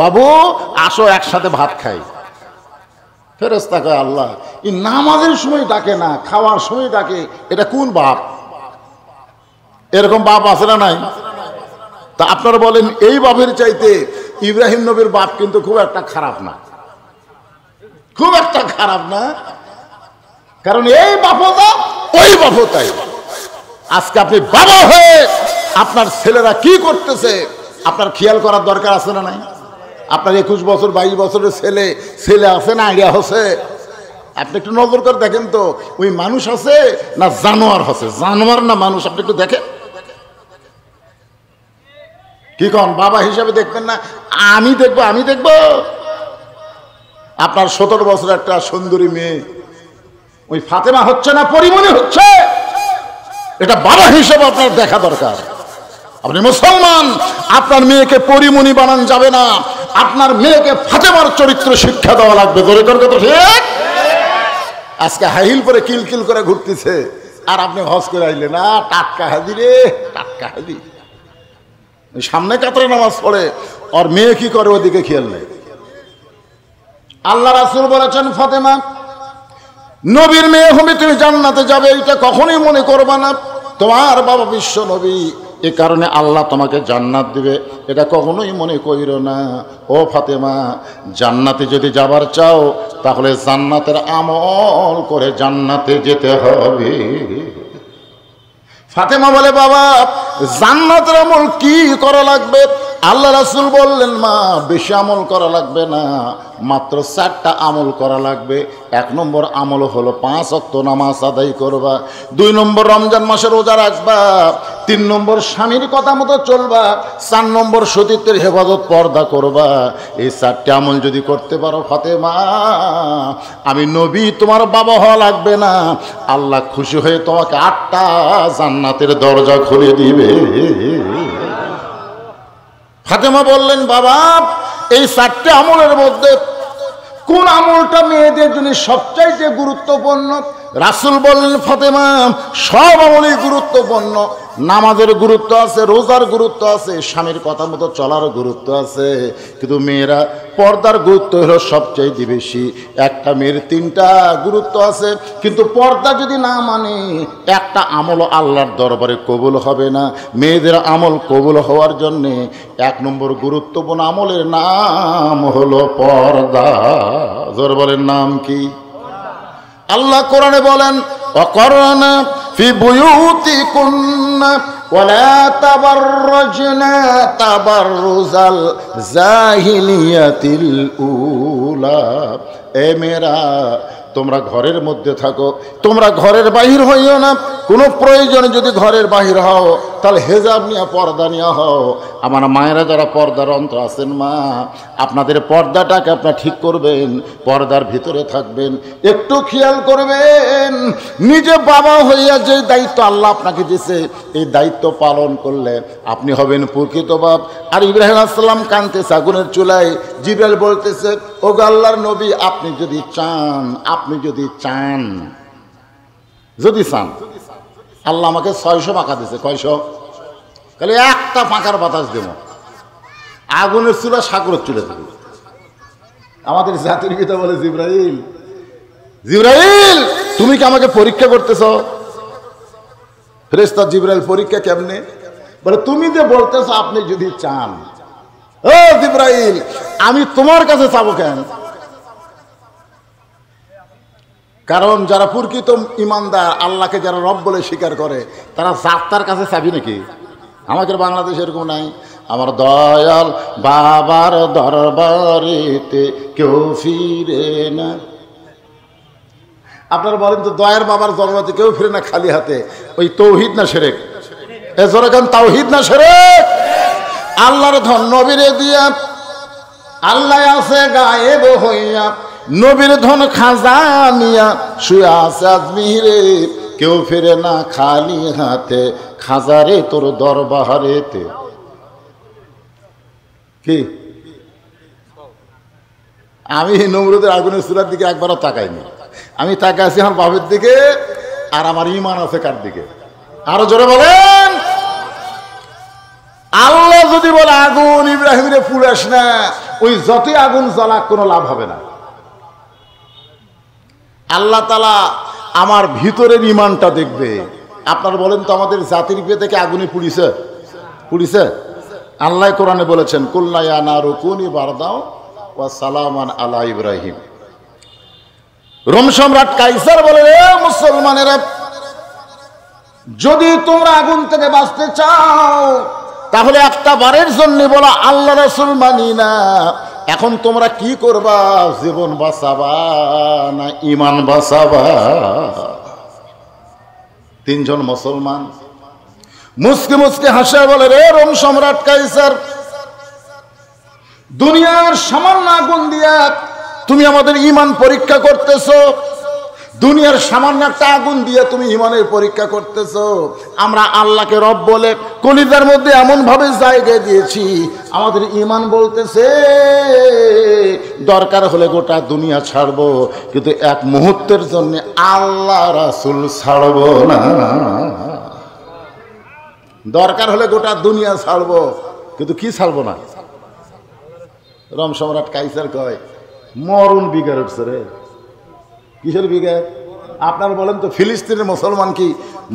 বাবু আসো একসাথে ভাত খাই। ফেরেশতা কয়, আল্লাহ এই নামাজের সময় ডাকে না, খাওয়ার সময় ডাকে, এটা কোন বাপ? এরকম বাপ আছে না নাই? তা আপনারা বলেন, এই বাপের চাইতে ইব্রাহিম নবীর বাপ কিন্তু খুব একটা খারাপ না, খুব একটা খারাপ না। কারণ এই বাপও যা, ওই বাপও তাই। আজকে আপনি বাবা হয়ে আপনার ছেলেরা কি করতেছে আপনার খেয়াল করার দরকার আছে না নাই? আপনার 21 বছর 22 বছরের ছেলে ছেলে আছে না আইডিয়া হচ্ছে? আপনি একটু নজর করে দেখেন তো, ওই মানুষ আছে না জানোয়ার আছে? জানোয়ার না মানুষ? আপনি একটু দেখেন। কি কন? বাবা হিসাবে দেখবেন না? আমি দেখবো, আমি দেখবো। আপনার 17 বছর একটা সুন্দরী মেয়ে, ওই ফাতেমা হচ্ছে না পরিমণি হচ্ছে, এটা বাবা হিসাবে আপনার দেখা দরকার। আপনি মুসলমান, আপনার মেয়েকে পরিমণি বানান যাবে না, আপনার মেয়েকে ফাতেমার চরিত্র শিক্ষা দেওয়া লাগবে। ধরে কথা ঠিক? আজকে হাইল পরে কিলকিল করে ঘুরতেছে, আর আপনি হজ করে আইলেন, না টাটকা হাজি রে, টাটকা হাজি। সামনে কাতরে নামাজ পড়ে, আর মেয়ে কি করে ওদিকে খেয়াল নেই। আল্লাহ রাসূল বলেছেন, ফাতেমা নবীর মেয়ে হবে, তুমি জান্নাতে যাবে, এটা কখনোই মনে করবা না। তোমার বাবা বিশ্ব নবী, এ কারণে আল্লাহ তোমাকে জান্নাত দিবে, এটা কখনোই মনে কইরো না। ও ফাতেমা, জান্নাতে যদি যাবার চাও তাহলে জান্নাতের আমল করে জান্নাতে যেতে হবে। ফাতেমা বলে, বাবা জান্নাতের আমল কি করা লাগবে? আল্লাহ রাসূল বললেন, মা বেশি আমল করা লাগবে না, মাত্র 4টা আমল করা লাগবে। 1 নম্বর আমল হলো 5 ওয়াক্ত নামাজ আদায় করবা, 2 নম্বর রমজান মাসে রোজা রাখবা, 3 নম্বর স্বামীর কথা মতো চলবা, 4 নম্বর সতীত্বের হেফাজত পর্দা করবা। এই 4টি আমল যদি করতে পারো ফাতেমা, আমি নবী তোমার বাবা হওয়া লাগবে না, আল্লাহ খুশি হয়ে তোমাকে 8টা জান্নাতের দরজা খুলে দিবে। ফাতেমা বললেন, বাবা এই 4টি আমলের মধ্যে কোন আমলটা মেয়েদের জন্য সবচাইতে গুরুত্বপূর্ণ? রাসূল বললেন, ফাতেমা সব আমলই গুরুত্বপূর্ণ। নামাজের গুরুত্ব আছে, রোজার গুরুত্ব আছে, স্বামীর কথা মতো চলার গুরুত্ব আছে, কিন্তু মেয়েরা পর্দার গুরুত্ব হলো সবচাইতে বেশি। একটা মেয়ের 3টা গুরুত্ব আছে, কিন্তু পর্দা যদি না মানে একটা আমল আল্লাহর দরবারে কবুল হবে না। মেয়েদের আমল কবুল হওয়ার জন্যে 1 নম্বর গুরুত্বপূর্ণ আমলের নাম হলো পর্দা। জোর বলেন, নাম কি? আল্লাহ কোরআনে বলেন, ওয়াকরনা ফি বুয়ুতিকুন্না ওয়ালা তাবাররাজনা তাবাররুজাল জাহিলিয়াতিল উলা। এ মেয়েরা তোমরা ঘরের মধ্যে থাকো, তোমরা ঘরের বাহির হইও না। কোনো প্রয়োজনে যদি ঘরের বাহির হও তাহলে হেজাব নিয়ে পর্দা নিয়ে হও। আমার মায়েরা যারা পর্দার অন্তর আছেন, মা আপনাদের পর্দাটাকে আপনারা ঠিক করবেন, পর্দার ভিতরে থাকবেন, একটু খেয়াল করবেন। নিজে বাবা হইয়া যে দায়িত্ব আল্লাহ আপনাকে দিয়েছে, এই দায়িত্ব পালন করলে আপনি হবেন প্রকৃত বাপ। আর ইব্রাহিম আলাইহিস সালাম কাঁদতেছে আগুনের চুলায়, জিবরাইল বলতেছে, ও আল্লাহর নবী আপনি যদি চান, আপনি যদি চান, যদি চান, আল্লাহ আমাকে 600 পাকা দিছে। কয়শো? তাহলে একটা পাকার বাতাস দেব, আগুনের চুলা সাগরের চুলে দেব। আমাদের জাতির পিতা বলে, জিবরাইল জিবরাইল তুমি কি আমাকে পরীক্ষা করতেছ? ফেরেশতা, জিবরাইল পরীক্ষা কেমনে? বলে, তুমি যে বলতেছ আপনি যদি চান। ও জিবরাইল আমি তোমার কাছে চাবো কেন? কারণ যারা প্রকৃত ইমানদার, আল্লাহকে যারা রব বলে স্বীকার করে, তারা জাত্তার কাছে চাবি নাকি? আমাদের বাংলাদেশে এরকম নাই। আমার দয়াল বাবার দরবারেতে কেউ ফিরে না। আপনারা বলেন তো, দয়ার বাবার দরবারে কেউ ফিরে না খালি হাতে? ওই তৌহিদ না শিরক? এ জোরে তাওহীদ না শিরক? আল্লাহর ধন নবীরে দিয়া, আল্লাহ আছে গায়েব হইয়া, নবীর ধন খাজানিয়া শুয়ে আছে আজমিরে, কেউ ফিরে না খালি হাতে, খাজারে তোর দরবারেতে। কি আমি নমরুদের আগুনের চুলার দিকে একবারও তাকাইনি, আমি তাকাই আছি আমার বাপের দিকে, আর আমার ইমান আছে কার দিকে? আরো জোরে বলেন। আল্লাহ যদি বলে আগুন ইব্রাহিমরে পুড়াস না, ওই যতই আগুন জ্বালাক কোনো লাভ হবে না। আল্লাহ তাআলা আমার ভিতরের ইমানটা দেখবে। আপনারা বলেন তো, আমাদের জাতির বিয়ে থেকে আগুনে পুড়িছে? পুড়িছে? আল্লাহ কোরআনে বলেছেন, কুল্লা ইয়া নারু কুনি বারদাও ওয়া সালামান আলা ইব্রাহিম। রোম সম্রাট কাইসার বলে, রে মুসলমানেরা, যদি তোমরা আগুন থেকে বাঁচতে চাও তাহলে একটা বারের জন্য বলা আল্লাহ রাসূল মানি না। এখন তোমরা কি করবা? জীবন বাঁচাবা না ইমান বাঁচাবা? 3 জন মুসলমান মুসকে মুসকে হাসে বলে, রে রোম সম্রাট কাইসার, দুনিয়ার সামান্য আগুন দিয়া তুমি আমাদের ইমান পরীক্ষা করতেছো। দুনিয়ার সামান্য একটা আগুন দিয়ে তুমি ইমানের পরীক্ষা করতেছো। আমরা আল্লাহকে রব বলে কলিজার মধ্যে এমন ভাবে জায়গায় দিয়েছি, আমাদের ইমান বলতেছে দরকার হলে গোটা দুনিয়া ছাড়বো, কিন্তু এক মুহূর্তের জন্য আল্লাহ রাসূল ছাড়বো না। দরকার হলে গোটা দুনিয়া ছাড়বো, কিন্তু কি ছাড়বো না? রোম সম্রাট কাইসার কয়, মরণ বিগার উঠছে রে। কিসের বিগার? আপনারা বলেন তো, ফিলিস্তিনের মুসলমান কি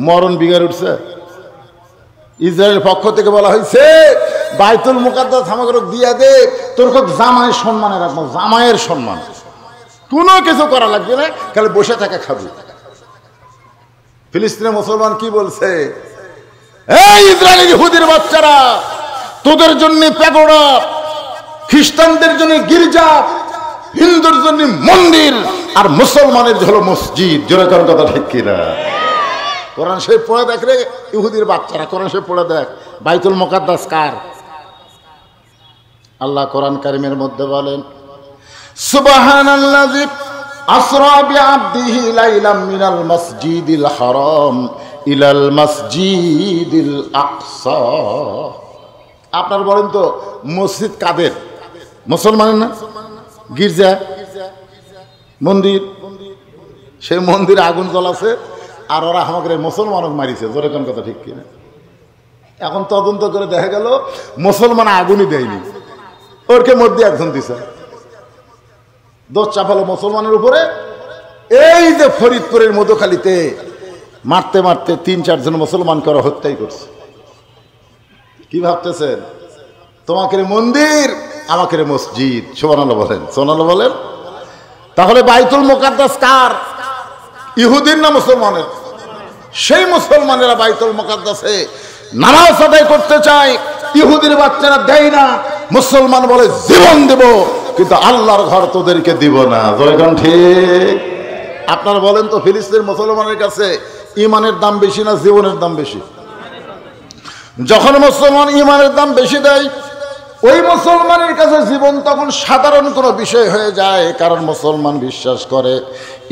মরণ বিগার উঠছে? ইসরায়েলের পক্ষ থেকে বলা হয়েছে, বাইতুল মুকাদ্দাস সামগ্রী দিয়া দে, তোর খুব জামাইয়ের সম্মানে রাখবো, জামাইয়ের সম্মান, কোনো কিছু করা লাগবে না, খালি বসে থাকা খাবি। ফিলিস্তিনের মুসলমান কি বলছে? এই ইসরায়েলি ইহুদির বাচ্চারা, তোদের জন্য প্যাগোডা, খ্রিস্টানদের জন্য গির্জা, হিন্দুর জন্য মন্দির, আর মুসলমানের হলো মসজিদ। জোরে কারণ কথা ঠিক কিনা? কোরআন শরীফ পড়ে দেখ রে ইহুদির বাচ্চারা, কোরআন শরীফ পড়ে দেখ বাইতুল মুকাদ্দাস কার। আল্লাহ কোরআন কারীমের মধ্যে বলেন, সুবহানাল্লাযী আসরা বিআবদিহি লাইলাম মিনাল মাসজিদিল হারাম ইলাল মাসজিদিল আকসা। আপনার বলেন তো মসজিদ কাদের? মুসলমানের না? গির্জা, মন্দির, সেই মন্দিরে আগুন জ্বলাছে আর ওরা আমাকে মুসলমানক মারিছে। জোরে কোন কথা ঠিক কিনা? এখন তদন্ত করে দেখা গেল মুসলমান আগুনই দেয়নি, ওরকে মধ্যে একজন দিছে, দোষ চাপালো মুসলমানের উপরে। এই যে ফরিদপুরের মধুখালীতে মারতে মারতে ৩-৪ জন মুসলমানকে ওরা হত্যাই করছে। কি ভাবতেছেন? তোমাকে মন্দির, আমাকে মসজিদ। সুবহানাল্লাহ বলেন, সুবহানাল্লাহ বলেন। তাহলে বাইতুল মুকাদ্দাস কার? ইহুদির না মুসলমানের? সেই মুসলমানেরা বাইতুল মুকাদ্দাসে নামাজ আদায় করতে চায়, ইহুদির বাচ্চারা দেয় না। মুসলমান বলে জীবন দেব, কিন্তু আল্লাহর ঘর তোদেরকে দিব না। জয়গান ঠিক? আপনারা বলেন তো ফিলিস্তিন মুসলমানের কাছে ইমানের দাম বেশি না জীবনের দাম বেশি? যখন মুসলমান ইমানের দাম বেশি দেয়, ওই মুসলমানের কাছে জীবন তখন সাধারণ কোনো বিষয় হয়ে যায়। কারণ মুসলমান বিশ্বাস করে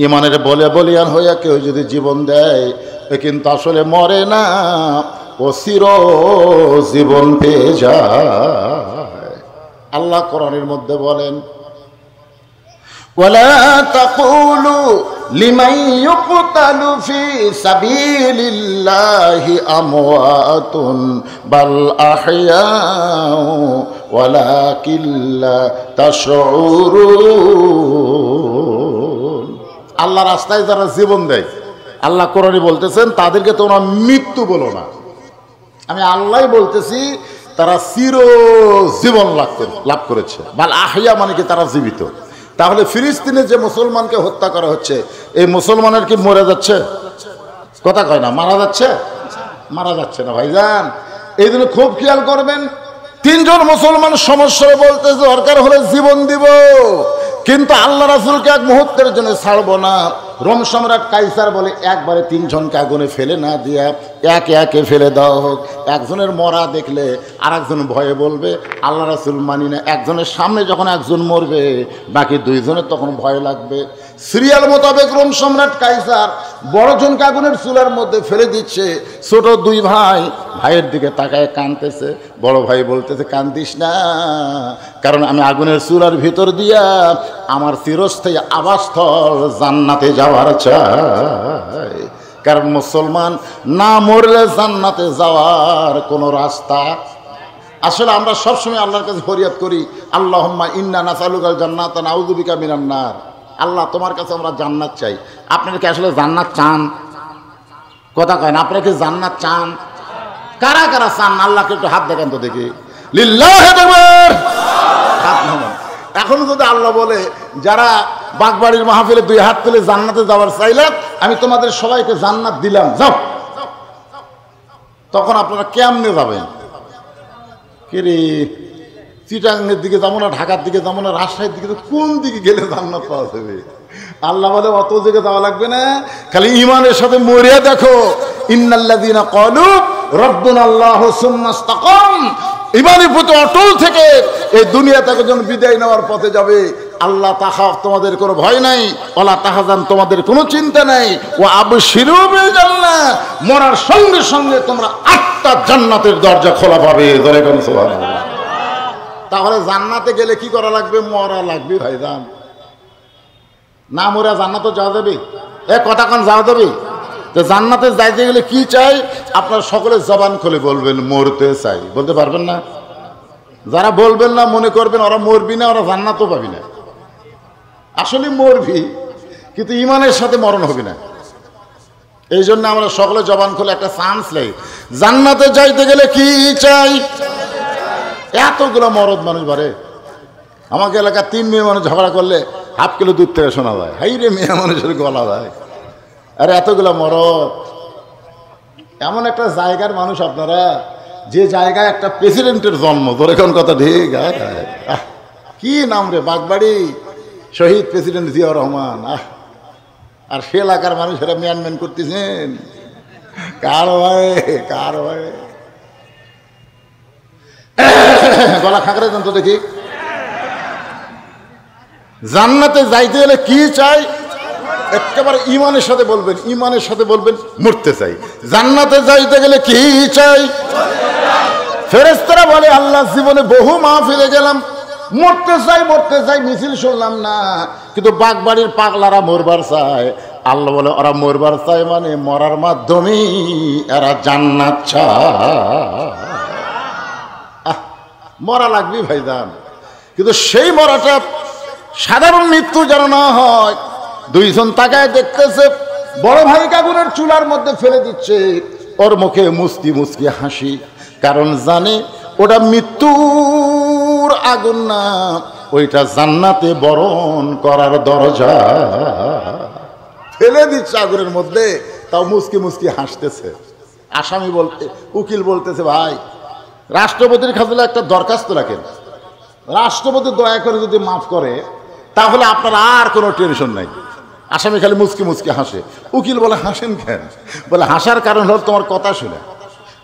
ইমানের বলে বলিয়ান হইয়া কেউ যদি জীবন দেয় এ কিন্তু আসলে মরে না, ও চির জীবন পেয়ে যায়। আল্লাহ কোরআনের মধ্যে বলেন, ওয়ালা তাকুলু লিমান ইউকতালু ফি সাবিলিল্লাহি আমওয়াতুন বাল আহইয়াউ ওয়ালাকিন লা তাশউরুন। আল্লাহ রাস্তায় যারা জীবন দেয়, আল্লাহ কোরআনে বলতেছেন তাদেরকে তোমরা মৃত্যু বলো না। আমি আল্লাহই বলতেছি তারা চির জীবন লাভ করেছে। বাল আহইয়া মানে কি তারা জীবিত। তাহলে ফিলিস্তিনে যে মুসলমানকে হত্যা করা হচ্ছে, এই মুসলমানের কি মরে যাচ্ছে? কথা কয় না, মারা যাচ্ছে? মারা যাচ্ছে না ভাইজান। এই জন্য খুব খেয়াল করবেন, 3 জন মুসলমান সমস্যায় বলতে দরকার হলে জীবন দিব, কিন্তু আল্লাহ রাসূলকে এক মুহূর্তের জন্য ছাড়বো না। রোম সম্রাট কাইসার বলে একবারে 3 জনকে আগুনে ফেলে না দিয়া একে একে ফেলে দেওয়া হোক। একজনের মরা দেখলে আর একজন ভয়ে বলবে আল্লাহ রাসূল মানি না। একজনের সামনে যখন একজন মরবে, বাকি 2 জনের তখন ভয় লাগবে। সিরিয়াল মোতাবেক রোম সম্রাট কাইসার বড় জনকে আগুনের চুলার মধ্যে ফেলে দিচ্ছে। ছোট 2 ভাই ভাইয়ের দিকে তাকায় কাঁদতেছে। বড় ভাই বলতেছে কান্দিস না, কারণ আমি আগুনের চুলার ভিতর দিয়া আমার চিরস্থায়ী আবাসস্থল জান্নাতে যাওয়ার চাই। কারণ মুসলমান না মরলে জান্নাতে যাওয়ার কোনো রাস্তা। আসলে আমরা সবসময় আল্লাহর কাছে ফরিয়াদ করি, আল্লাহুম্মা ইন্না নাসআলুকাল জান্নাতা নাউযু বিকা মিনান নার। আল্লাহ তোমার কাছে আমরা জান্নাত চাই। আপনারা কি আসলে জান্নাত চান? কথা কয় না, আপনারা কি জান্নাত চান? কারা কারা চান? আল্লাহকে একটু হাত দেখেন তো দেখি। লিল্লাহি তাকবীর। হাত নামান। এখন যদি আল্লাহ বলে যারা বাগবাড়ির মাহফিলে 2 হাত তুলে জান্নাতে যাওয়ার চাইলে আমি তোমাদের সবাইকে জান্নাত দিলাম, যাও, তখন আপনারা কেমনে যাবেন? কি রে, চিটাগাংয়ের দিকে যাবো না, ঢাকার দিকে যাবো না, রাজশাহীর দিকে, কোন দিকে গেলে জান্নাত পাওয়া যাবে? আল্লাহ বলে অত দিকে যাওয়া লাগবে না, খালি ইমানের সাথে মরিয়া দেখো। ইন্নাল্লাযীনা ক্বালু রাব্বুনাল্লাহু সুম্মা ইসতাকাম। ইমানের প্রতি অটল থেকে এই দুনিয়া থেকে যখন বিদায় নেওয়ার পথে যাবে, আল্লাহ তাখাফ তোমাদের কোনো ভয় নাই, ওয়ালা তাহজান তোমাদের কোনো চিন্তা নাই, ওয়া আবশিরু বিল জান্নাহ মরার সঙ্গে সঙ্গে তোমরা 8টা জান্নাতের দরজা খোলা পাবে। ধরে কোন সুবহানাল্লাহ। তাহলে জান্নাতে গেলে কি করা লাগবে? মরা লাগবে ভাইজান। না মরা জান্নাতে যাওয়া যাবে? এ কথা কোন যাওয়া যাবে? তো জান্নাতে যাইতে গেলে কি চাই? আপনারা সকলে জবান খুলে বলবেন মরতে চাই। বলতে পারবেন না? যারা বলবেন না মনে করবেন ওরা মরবি না, ওরা জান্নাতও পাবি না। আসলে মরবি, কিন্তু ইমানের সাথে মরণ হবে না। এই জন্য আমরা সকলে জবান খুলে একটা চান্স নেই। জান্নাতে যাইতে গেলে কি চাই? এতগুলো মরদ মানুষ বাড়ে। আমাকে এলাকার 3 মেয়ে মানুষ ঝগড়া করলে হাফ কিলো দুধ থেকে শোনা যায়, হাই রে মেয়ে মানুষের গলা যায়। আরে এতগুলো মরদ, এমন একটা জায়গার মানুষ আপনারা যে জায়গায় একটা প্রেসিডেন্টের জন্ম, ধরে কোন কথা ঠিক, কি নাম রে, বাগবাড়ি, শহীদ প্রেসিডেন্ট জিয়াউর রহমান। আর সে এলাকার মানুষেরা ম্যান করতেছেন, কার ভয়ে, কার ভয়ে। গলা খাঁকড়ে দেন তো দেখি। জান্নাতে যাইতে গেলে কি চাই? একেবারে ইমানের সাথে বলবেন, ইমানের সাথে বলবেন, মরতে চাই। জান্নাতে যাইতে গেলে কি চাই? ফেরেশতারা বলে আল্লাহ জীবনে বহু মাহফিলে গেলাম, মরতে চাই মরতে চাই, মিছিল শুনলাম না, কিন্তু বাগবাড়ির পাগলারা মরবার চায়। আল্লাহ বলে ওরা মরবার চায় মানে মরার মাধ্যমেই এরা জান্নাত চায়। মরা লাগবে ভাইজান, কিন্তু সেই মরাটা সাধারণ মৃত্যু যেন না হয়। দুইজন তাকায় দেখতেছে, বড় ভাই আগুনের চুলার মধ্যে ফেলে দিচ্ছে, ওর মুখে মুস্কি মুস্কি হাসি, কারণ জানে ওটা মৃত্যুর আগুন না, ওইটা জান্নাতে বরণ করার দরজা। ফেলে দিচ্ছে আগুনের মধ্যে, তাও মুস্কি মুস্কি হাসতেছে। আসামি বলতে, উকিল বলতেছে, ভাই রাষ্ট্রপতির কাছে একটা দরখাস্ত রাখেন, রাষ্ট্রপতি দয়া করে যদি মাফ করে তাহলে আপনার আর কোনো টেনশন নাই। আসামি খালি মুচকি মুচকি হাসে। উকিল বলে হাসেন কেন? বলে হাসার কারণ হল তোমার কথা শুনে।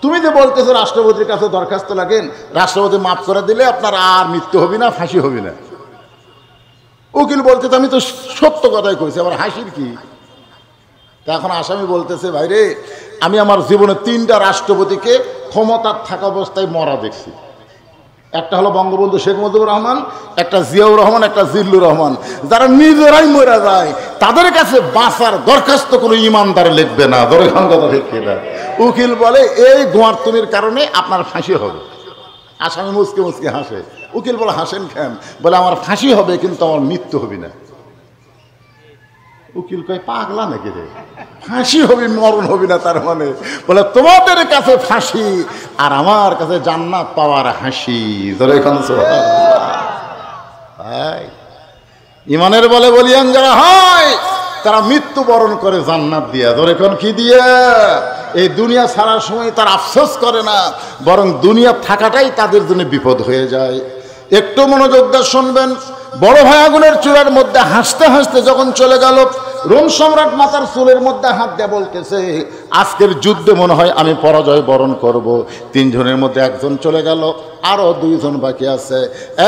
তুমি যে বলতেছো রাষ্ট্রপতির কাছে দরখাস্ত লাগেন, রাষ্ট্রপতি মাফ করে দিলে আপনার আর মৃত্যু হবে না, ফাঁসি হবে না। উকিল বলতেছে আমি তো সত্য কথাই কইছি, আবার হাসির কি? তা এখন আসামি বলতেছে, ভাইরে আমি আমার জীবনে 3টা রাষ্ট্রপতিকে ক্ষমতার থাকা অবস্থায় মরা দেখছি। একটা হলো বঙ্গবন্ধু শেখ মুজিবুর রহমান, একটা জিয়াউর রহমান, একটা জিল্লুর রহমান। যারা নিজেরাই মরা যায় তাদের কাছে বাঁচার দরখাস্ত কোনো ইমানদার লিখবে না। ধরে কথা লিখবে না। উকিল বলে এই গোয়ার্তনির কারণে আপনার ফাঁসি হবে। আসামি মুচকে মুচকে হাসে। উকিল বলে হাসেন কেন? বলে আমার ফাঁসি হবে কিন্তু আমার মৃত্যু হবে না। উকিল কয় পাগলা নাকি রে, ফাঁসি হবি মরণ হবি না তার মানে? বলে তোমাদের কাছে ফাঁসি আর আমার কাছে জান্নাত পাওয়ার হাসি। ধরে ইমানের বলে বলিয়ান যারা হয় তারা মৃত্যুবরণ করে জান্নাত দিয়া। ধরে কোন কি দিয়া? এই দুনিয়া ছাড়ার সময় তারা আফসোস করে না, বরং দুনিয়া থাকাটাই তাদের জন্য বিপদ হয়ে যায়। একটু মনোযোগ দিয়ে শুনবেন। বড় ভাই আগুনের চুলার মধ্যে হাসতে হাসতে যখন চলে গেল, রোম সম্রাট মাতার চুলের মধ্যে হাত দিয়ে বলতেছে আজকের যুদ্ধে মনে হয় আমি পরাজয় বরণ করব। 3 জনের মধ্যে একজন চলে গেল, আরো 2 জন বাকি আছে।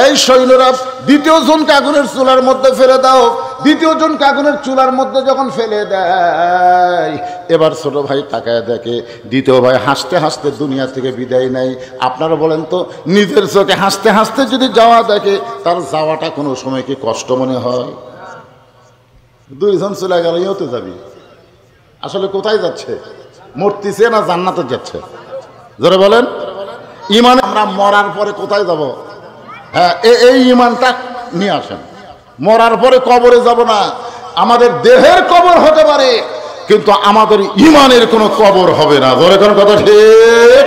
এই সৈন্যরা 2য় জনকে আগুনের চুলার মধ্যে ফেলে দাও। 2য় জনকে আগুনের চুলার মধ্যে যখন ফেলে দেয়, এবার ছোট ভাই তাকায় দেখে 2য় ভাই হাসতে হাসতে দুনিয়া থেকে বিদায় নেয়। আপনারা বলেন তো, নিজের চোখে হাসতে হাসতে যদি যাওয়া দেখে, তার যাওয়াটা কোনো সময় কি কষ্ট মনে হয়? 2 জন চলে গেল, ইও তো যাবি। আসলে কোথায় যাচ্ছে? মরতেছে না জান্নাতে যাচ্ছে? জোরে বলেন। ইমান আমরা মরার পরে কোথায় যাব? হ্যাঁ, এই ইমানটা নিয়ে আসেন। মরার পরে কবরে যাব না। আমাদের দেহের কবর হতে পারে, কিন্তু আমাদের ইমানের কোনো কবর হবে না। জোরে কোন কথা ঠিক?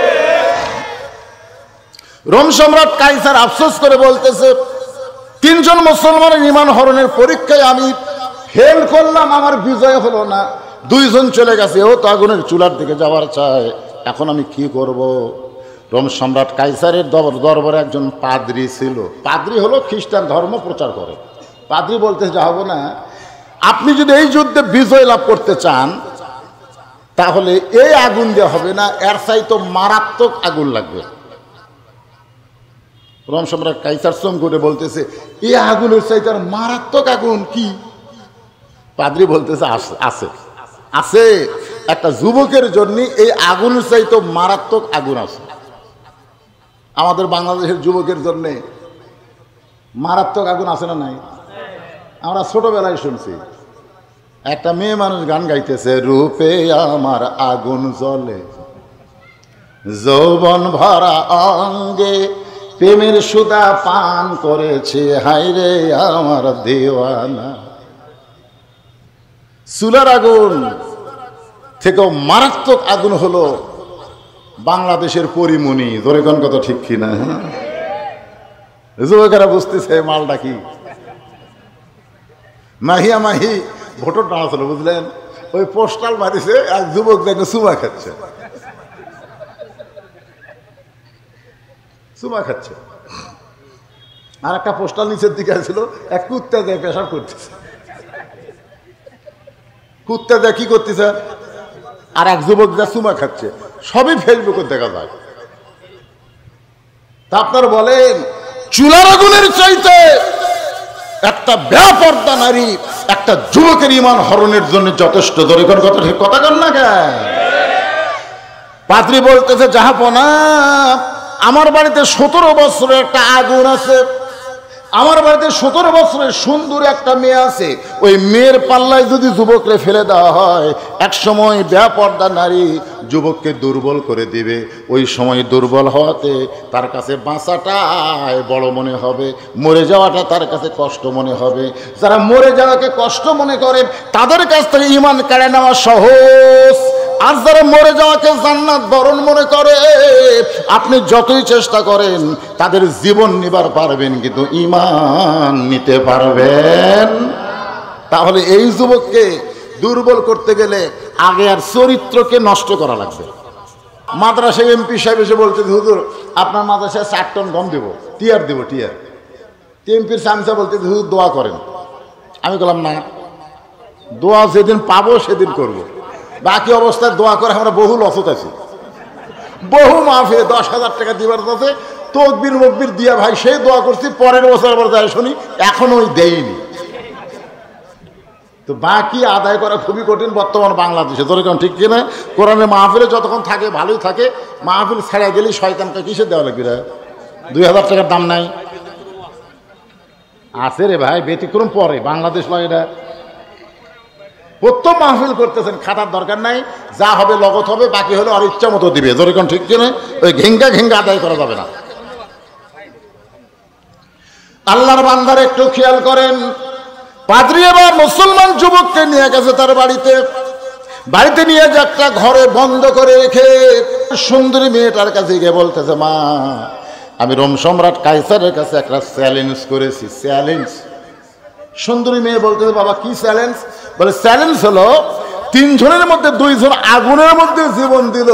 রোম সম্রাট কাইসার আফসোস করে বলতেছে 3 জন মুসলমানের ইমান হরণের পরীক্ষায় আমি ফেল করলাম, আমার বিজয় হলো না। 2 জন চলে গেছে, ও তো আগুনের চুলার দিকে যাওয়ার চায়, এখন আমি কি করব? রোম সম্রাট কাইসারের দরবারে একজন পাদ্রী ছিল। পাদ্রী হলো খ্রিস্টান ধর্ম প্রচার করে। পাদ্রী বলতে যা হবে না, আপনি যদি এই যুদ্ধে বিজয় লাভ করতে চান তাহলে এই আগুন দিয়ে হবে না, এর চাইতে মারাত্মক আগুন লাগবে। রোম সম্রাট কাইসার চমকে উঠে বলতেছে এই আগুনের চাইতে আর মারাত্মক আগুন কি? পাদ্রী বলতেছে আছে আছে, একটা যুবকের জন্য এই আগুনের চাইতে মারাত্মক আগুন আছে। আমাদের বাংলাদেশের যুবকের জন্য মারাত্মক আগুন আছে না নাই? আমরা ছোটবেলায় শুনছি, একটা মেয়ে মানুষ গান গাইতেছে, রূপে আমার আগুন জ্বলে, যৌবন ভরা অঙ্গে প্রেমের সুধা পান করেছে, হায়রে আমার দেওয়ানা। চুলার আগুন থেকেও মারাত্মক আগুন হলো বাংলাদেশের পরিমণি। ধরে কোন কথা ঠিক কিনা? যুবকেরা বুঝতেছে মালটা কি। মাহিয়া মাহি ভোটর টানা ছিল, বুঝলেন? ওই পোস্টাল মারিছে, এক যুবক দেখে চুমা খাচ্ছে। চুমা খাচ্ছে। আর একটা পোস্টাল নিচের দিকে ছিল, এক কুত্তা দেয় পেশাব করতেছে। কুত্তা দেয় কি করতেছে, আর এক যুবক যা চুমা খাচ্ছে। সবই ফেসবুকে দেখা যায়। তা আপনারা বলেন, চুলার আগুনের চাইতে একটা বেপরদা নারী একটা যুবকের ঈমান হরণের জন্য যথেষ্ট। ধরে কোন কথা ঠিক কথা কন না কেন? পাত্রী বলতেছে, জাহাপনা আমার বাড়িতে 17 বছরের একটা আগুন আছে, আমার বাড়িতে 17 বছরের সুন্দর একটা মেয়ে আছে। ওই মেয়ের পাল্লায় যদি যুবকরে ফেলে দেওয়া হয়, এক সময় বেপরদা নারী যুবককে দুর্বল করে দিবে। ওই সময় দুর্বল হওয়াতে তার কাছে বাঁচাটাই বড় মনে হবে, মরে যাওয়াটা তার কাছে কষ্ট মনে হবে। যারা মরে যাওয়াকে কষ্ট মনে করে তাদের কাছ থেকে ঈমান কেড়ে নেওয়া সহজ। আর যারা মরে যাওয়াকে জান্নাত বরণ মনে করে, আপনি যতই চেষ্টা করেন তাদের জীবন নিবার পারবেন, কিন্তু ঈমান নিতে পারবেন। তাহলে এই যুবককে দুর্বল করতে গেলে আগে আর চরিত্রকে নষ্ট করা লাগবে। মাদ্রাসায় এমপি সাহেব এসে বলছে, হুজুর আপনার মাদ্রাসায় 4 টন গম দেবো, টিয়ার দেবো, টিয়ার। এমপির সামসা বলতে, হুজুর দোয়া করেন। আমি বললাম, না, দোয়া যেদিন পাবো সেদিন করবো, বাকি অবস্থায় দোয়া করে আমরা বহু লসত আছি। বহু মাহফিলে 10,000 টাকা দিবার আছে, তকবির মকবির দিয়া ভাই সেই দোয়া করছি, পরের বছর আবার যাই শুনি এখনো ওই দেয়নি। তো বাকি আদায় করা খুবই কঠিন বর্তমান বাংলাদেশে। ধরে কেন ঠিক কিনা? কোরআনে মাহফিলে যতক্ষণ থাকে ভালোই থাকে, মাহফিল ছেড়ে গেলেই শয়তানকে কিসে দেওয়া লাগবে? 2,000 টাকার দাম নাই আছে রে ভাই, ব্যতিক্রম পরে বাংলাদেশ নয় এটা। প্রথম মাহফিল করতেছেন, খাতার দরকার নাই, যা হবে লগত হবে, বাকি হলে আর ইচ্ছা মতো দিবে। ধরে কোন ঠিক কিনা? ওই ঘেঙ্গা ঘেঙ্গা আদায় করা যাবে না। আল্লাহর বান্দার একটু খেয়াল করেন। পাদ্রী এবার মুসলমান যুবককে নিয়ে গেছে তার বাড়িতে নিয়ে যে একটা ঘরে বন্ধ করে রেখে সুন্দরী মেয়েটার কাছে গিয়ে বলতেছে, মা আমি রোম সম্রাট কাইসারের কাছে একটা চ্যালেঞ্জ করেছি। চ্যালেঞ্জ? সুন্দরী মেয়ে বলতেছে, বাবা কি চ্যালেঞ্জ? বলে, চ্যালেঞ্জ হলো 3 জনের মধ্যে 2 জন আগুনের মধ্যে জীবন দিল,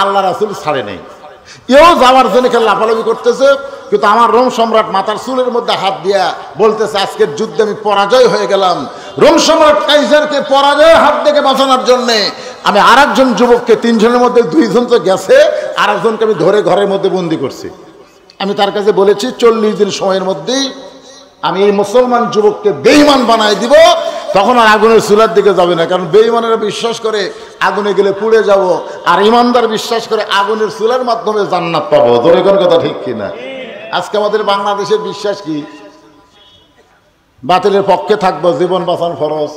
আল্লাহ রাসূল ছাড়ে নেই। এও যাওয়ার জন্য লাফালাফি করতেছে, কিন্তু আমার রোম সম্রাট মাথার চুলের মধ্যে হাত দিয়া বলতেছে, আজকের যুদ্ধে আমি পরাজয় হয়ে গেলাম। রোম সম্রাট কাইসারকে পরাজয়ের হাত থেকে বাঁচানোর জন্য আমি আরেকজন যুবককে, 3 জনের মধ্যে 2 জন তো গেছে, আরেকজনকে আমি ধরে ঘরের মধ্যে বন্দি করছি। আমি তার কাছে বলেছি 40 দিন সময়ের মধ্যেই আমি এই মুসলমান যুবককে বেঈমান বানাই দিব, তখন আর আগুনের চুলার দিকে যাবে না। কারণ বেঈমানেরা বিশ্বাস করে আগুনে গেলে পুড়ে যাব, আর ইমানদার বিশ্বাস করে আগুনের চুলার মাধ্যমে জান্নাত পাবো। ধরে কোন কথা ঠিক কিনা? আজকে আমাদের বাংলাদেশের বিশ্বাস কি? বাতিলের পক্ষে থাকবো, জীবন বাঁচানো ফরজ।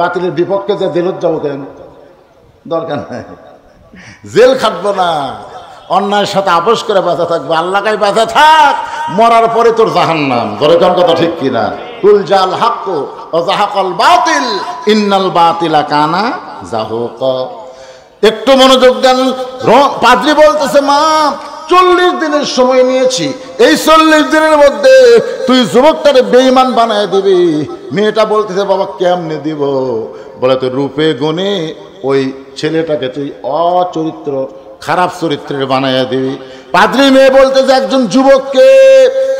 বাতিলের বিপক্ষে যে জেলত যাবো কেন? দরকার নাই, জেল খাটবো না, অন্যায়ের সাথে আপোষ করে বাঁচা থাকবো। আল্লাহকে বাঁচা থাক, মরার পরে তোর জাহান্নাম। ধরে কোন কথা ঠিক কিনা? কুল জাল হাক্ক ও জাহাকাল বাতিল ইন্নাল বাতিলা কানা জাহুকা। একটু মনোযোগ দেন। পাদ্রী বলতেছে, মা 40 দিনের সময় নিয়েছি, এই 40 দিনের মধ্যে তুই যুবকটারে বেঈমান বানায় দিবি। মেয়েটা বলতেছে, বাবা কেমনে দিব? বলে, তো রূপে গুণে ওই ছেলেটাকে তুই অচরিত্র খারাপ চরিত্রের বানাইয়া দিবি। পাদ্রী মেয়ে বলতেছে, একজন যুবককে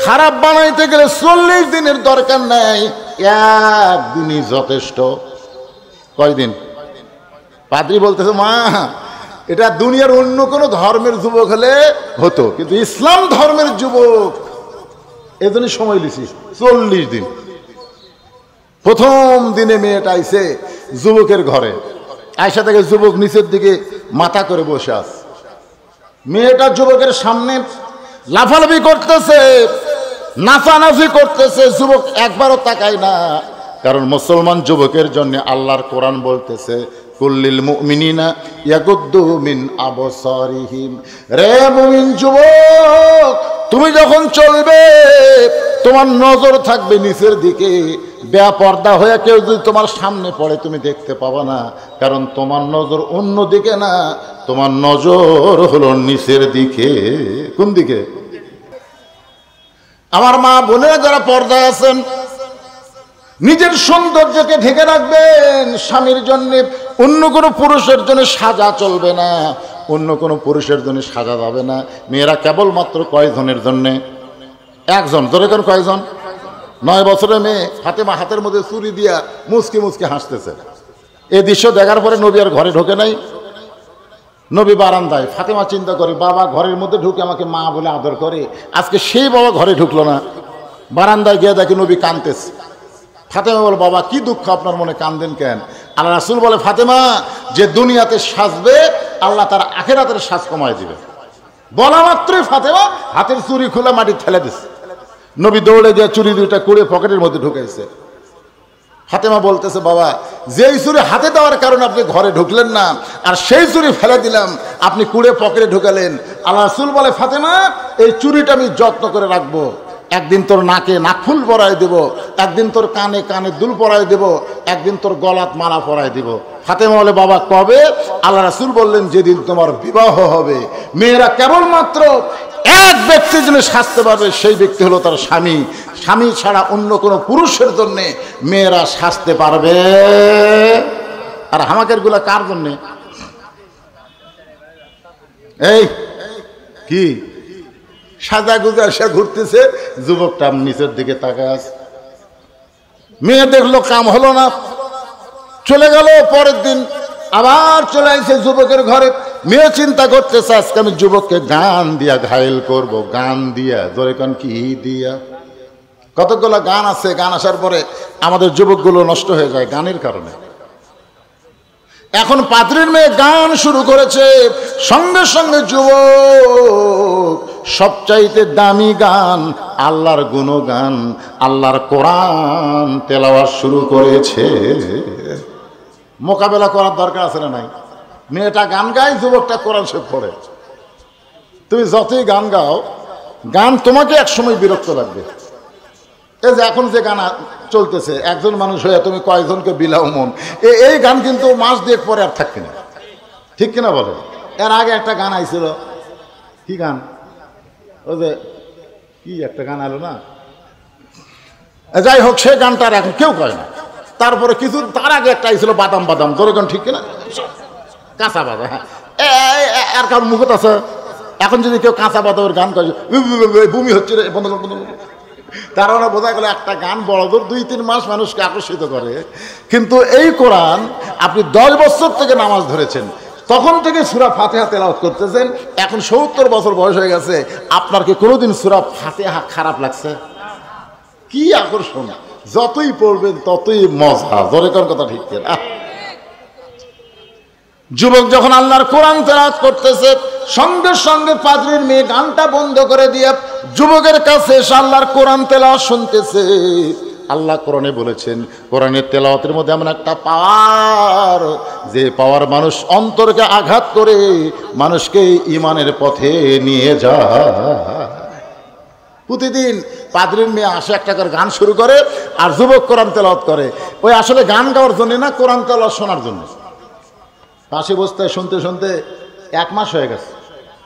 খারাপ বানাইতে গেলে 40 দিনের দরকার নাই, 1 দিনই যথেষ্ট। কয়দিন? পাদ্রী বলতেছে, মা এটা দুনিয়ার অন্য কোনো ধর্মের যুবক হলে হতো, কিন্তু ইসলাম ধর্মের যুবক, এজন্য সময় দিছি 40 দিন। প্রথম দিনে মেয়েটা আইছে যুবকের ঘরে, আয়সা থেকে যুবক নিচের দিকে মাথা করে বসে আছে। মেয়েটা যুবকের সামনে লাফালাফি করতেছে, নাচানাচি করতেছে। যুবক একবারও তাকায় না, কারণ মুসলমান যুবকের জন্য আল্লাহর কোরআন বলতেছে, কুল্লিল মুমিনিনা ইয়াগুদ্দু মিন আবসারিহিম। রে মুমিন যুবক, তুমি যখন চলবে তোমার নজর থাকবে নিচের দিকে। বেপরদা হয়ে কেউ যদি তোমার সামনে পড়ে তুমি দেখতে পাবা না, কারণ তোমার নজর অন্য দিকে না, তোমার নজর হলো নিচের দিকে। কোন দিকে? আমার মা বোনেরা যারা পর্দায় আছেন, নিজের সৌন্দর্যকে ঢেকে রাখবেন। স্বামীর জন্য, অন্য কোনো পুরুষের জন্য সাজা চলবে না। অন্য কোনো পুরুষের জন্য সাজা যাবে না। মেয়েরা কেবলমাত্র কয়জনের জন্যে? একজন। জোরে কোন কয়জন? 9 বছরের মেয়ে ফাতেমা হাতের মধ্যে চুরি দিয়া মুচকি মুচকি হাসতেছে। এই দৃশ্য দেখার পরে নবী আর ঘরে ঢোকে নাই। নবী বারান্দায়। ফাতেমা চিন্তা করে, বাবা ঘরের মধ্যে ঢুকে আমাকে মা বলে আদর করে, আজকে সেই বাবা ঘরে ঢুকলো না। বারান্দায় গিয়ে দেখে নবী কাঁদতেছে। ফাতেমা বলে, বাবা কি দুঃখ আপনার মনে, কান্দেন কেন? আল্লাহ রাসূল বলে, ফাতেমা যে দুনিয়াতে সাজবে আল্লাহ তার আখিরাতের সাজ কমায় দিবে। বলা মাত্রই ফাতেমা হাতের চুরি খুলে মাটি ঠেলে দিচ্ছে। নবী দৌড়ে গিয়ে চুরি দুইটা কুড়ে পকেটের মধ্যে ঢুকাইছে। ফাতেমা বলতেছে, বাবা যেই চুরি হাতে দেওয়ার কারণে আপনি ঘরে ঢুকলেন না, আর সেই চুরি ফেলে দিলাম, আপনি কুড়ে পকেটে ঢুকালেন। আল্লাহ রাসূল বলে, ফাতেমা এই চুরিটা আমি যত্ন করে রাখবো। একদিন তোর নাকে নাকফুল পরায় দেব, একদিন তোর কানে কানে দুল পরায় দেব, একদিন তোর গলাত মালা পরায় দেব। ফাতেমা বলে, বাবা কবে? আল্লাহ রাসূল বললেন, যেদিন তোমার বিবাহ হবে। মেয়েরা কেবলমাত্র এক ব্যক্তির জন্য সাজতে পারবে, সেই ব্যক্তি হলো তার স্বামী। স্বামী ছাড়া অন্য কোনো পুরুষের জন্য মেয়েরা সাজতে পারবে। আর হামাকের গুলা কার জন্যে? এই কি সাজা গুজা সে ঘুরতেছে, যুবকটা নিচের দিকে তাকায় আছে। মেয়ে দেখলো কাম হলো না, চলে গেল। পরের দিন আবার চলে আসছে যুবকের ঘরে। মেয়ে চিন্তা করতেছে, আজকে আমি যুবককে গান দিয়া ঘায়েল করব। গান দিয়া, জোরে কান কি দিয়া? কতগুলো গান আছে, গান আসার পরে আমাদের যুবকগুলো নষ্ট হয়ে যায় গানের কারণে। এখন পাত্রীর মেয়ে গান শুরু করেছে, সঙ্গে সঙ্গে যুবক সবচাইতে দামি গান, আল্লাহর গুণগান, আল্লাহর কোরআন তেলাওয়াত শুরু করেছে। মোকাবেলা করার দরকার আছে না নাই? মেয়েটা গান গায়, যুবকটা কোরআন শরীফ পড়ে। তুমি যতই গান গাও, গান তোমাকে একসময় বিরক্ত লাগবে। এই যে এখন যে গান চলতেছে, একজন মানুষ হয়ে তুমি কয়েকজনকে বিলাও মন, এই গান কিন্তু মাস দেড় পরে আর থাকবে না। ঠিক কিনা বলে? এর আগে একটা গান আইছিল, কি গান? ওই যে কি একটা গান আলো না, যাই হোক, সেই গানটা আর এখন কেউ কয় না। তারপরে কিছু তার আগে একটা আইছিল বাদাম বাদাম, তোর গান ঠিক কিনা? কাঁচা বাদাম। হ্যাঁ, আর কারণ মুখত আছে। এখন যদি কেউ কাঁচা বাদামের গান করে, ভূমি হচ্ছে রে, বন্ধ বন্ধ। তার মানে বোঝা গেল একটা গান বড় দূর 2-3 মাস মানুষকে আকর্ষিত করে। কিন্তু এই কোরআন আপনি 10 বছর থেকে নামাজ ধরেছেন, তখন থেকে সূরা ফাতিহা তেলাওয়াত করতেছেন, এখন 70 বছর বয়স হয়ে গেছে, আপনার কি কোনোদিন সূরা ফাতিহা খারাপ লাগছে? কি আকর্ষণ! যতই পড়বেন ততই মজা। জোরে কোন কথা ঠিক কিনা? যুবক যখন আল্লাহর কোরআন তেলাওয়াত করতেছে, সঙ্গে সঙ্গে পাদ্রীর মেয়ে গানটা বন্ধ করে দিয়ে যুবকের কাছে এসে আল্লাহর কোরআন তেলাওয়াত শুনতেছে। আল্লাহ কোরআনে বলেছেন, কোরআনের তেলাওয়াতের মধ্যে এমন একটা পাওয়ার, যে পাওয়ার মানুষ অন্তরকে আঘাত করে মানুষকে ঈমানের পথে নিয়ে যায়। প্রতিদিন পাদ্রীর মেয়ে আসে, একটা করে গান শুরু করে, আর যুবক কোরআন তেলাওয়াত করে। ওই আসলে গান গাওয়ার জন্য না, কোরআন তেলাওয়াত শোনার জন্য। পাশে বসতে শুনতে শুনতে 1 মাস হয়ে গেছে।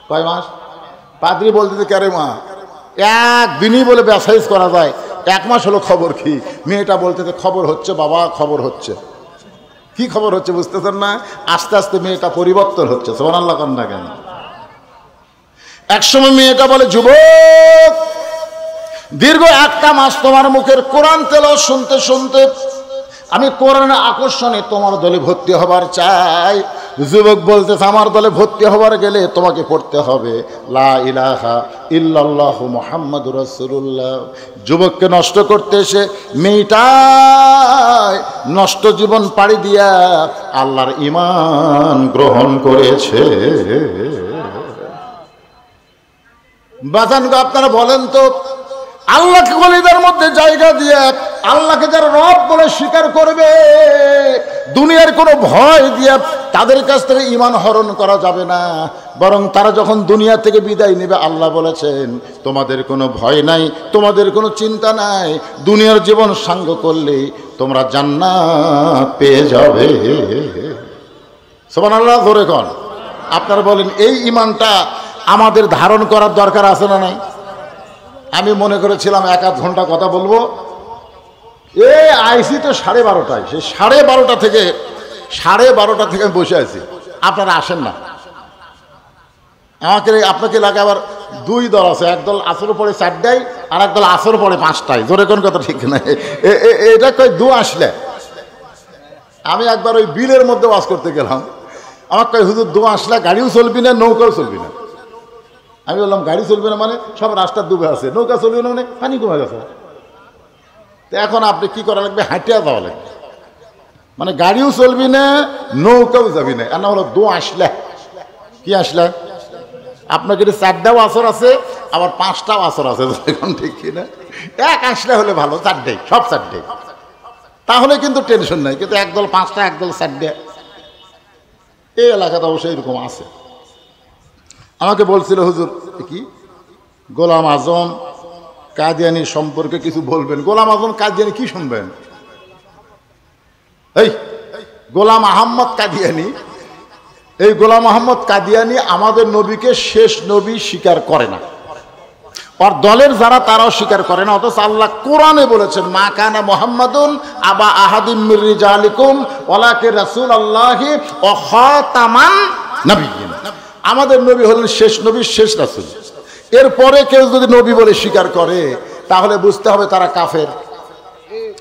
কয় মাস? পাদ্রী বলতেছে, কে রে মা, একদিনই বলে ব্যাসাইজ করা যায়, 1 মাস হলো, খবর কি? মেয়েটা বলতেছে, খবর হচ্ছে বাবা, খবর হচ্ছে। কি খবর হচ্ছে বুঝতেছেন না? আস্তে আস্তে মেয়েটা পরিবর্তন হচ্ছে। সুবহানাল্লাহ কান না কেন? একসময় মেয়েটা বলে, যুবক দীর্ঘ 1 মাস তোমার মুখের কোরআন তেলাওয়াত শুনতে শুনতে আমি কোরআনের আকর্ষণে তোমার দলে ভর্তি হবার চাই। যুবক বলতেছে, আমার দলে ভর্তি হবার গেলে তোমাকে পড়তে হবে লা ইলাহা ইল্লাল্লাহু মুহাম্মাদুর রাসূলুল্লাহ। যুবককে নষ্ট করতে এসে মেয়েটাই নষ্ট জীবন পাড়ি দিয়া আল্লাহর ঈমান গ্রহণ করেছে। বাজানগো, আপনারা বলেন তো, আল্লাহকে কলিজার মধ্যে জায়গা দিয়ে আল্লাহকে যারা রব বলে স্বীকার করবে, দুনিয়ার কোনো ভয় দিয়ে তাদের কাছ থেকে ঈমান হরণ করা যাবে না। বরং তারা যখন দুনিয়া থেকে বিদায় নেবে, আল্লাহ বলেছেন, তোমাদের কোনো ভয় নাই, তোমাদের কোনো চিন্তা নাই, দুনিয়ার জীবন সাঙ্গ করলে তোমরা জান্নাত পেয়ে যাবে। সুবহানাল্লাহ, জোরে কোন। আপনারা বলেন, এই ঈমানটা আমাদের ধারণ করার দরকার আছে না নাই? আমি মনে করেছিলাম 1-8 ঘন্টা কথা বলবো, আইসি তো 12:30টায়। সেই 12:30 থেকে আমি বসে আছি, আপনারা আসেন না। আপনাকে লাগে আবার দুই দল আছে, একদল আসর পড়ে 4টায় আর একদল আসর পড়ে 5টায়। জোরে কোন কথা ঠিক না? এটা কই দু আসলে। আমি একবার ওই বিলের মধ্যে ওয়াজ করতে গেলাম, আমার কই হুজুর দু আসলে গাড়িও চলবি না, নৌকাও চলবি না। আমি বললাম গাড়ি চলবে না মানে? সব রাস্তা ডুবে আছে। নৌকা চলবে না মানে? পানি কমে গেছে। তো এখন আপনি কি করা লাগবে? হাঁটিয়া যাওয়া লাগবে। মানে গাড়িও চলবি না, নৌকাও যাবি না। আর না হলো দু আসলে। কি আসলে? আপনার যদি 4টাও আসর আছে, আবার 5টাও আসর আছে। এখন ঠিক কিনা? এক আসলে হলে ভালো, 4টাই, সব 4টাই, তাহলে কিন্তু টেনশন নাই। কিন্তু একদল 5টা, একদল 4টে, এই এলাকাটা অবশ্যই এরকম আছে। আমাকে বলছিল হুজুর কি গোলাম আজম কাদিয়ানি সম্পর্কে কিছু বলবেন। গোলাম আজম কাদিয়ানি কি শুনবেন? এই গোলাম আহম্মদ কাদিয়ানি, এই গোলাম আহম্মদ কাদিয়ানি আমাদের নবীকে শেষ নবী স্বীকার করে না। আর দলের যারা তারাও স্বীকার করে না। অথচ আল্লাহ কোরআনে বলেছেন, মা কানা মুহাম্মাদুন আবা আহাদিম মির রিজালিকুম ওয়ালাকিন রাসূলুল্লাহি ওয়া খাতামান নাবিয়্যিন। আমাদের নবী হলেন শেষ নবী, শেষ রাসূল। এরপরে কেউ যদি নবী বলে স্বীকার করে তাহলে বুঝতে হবে তারা কাফের।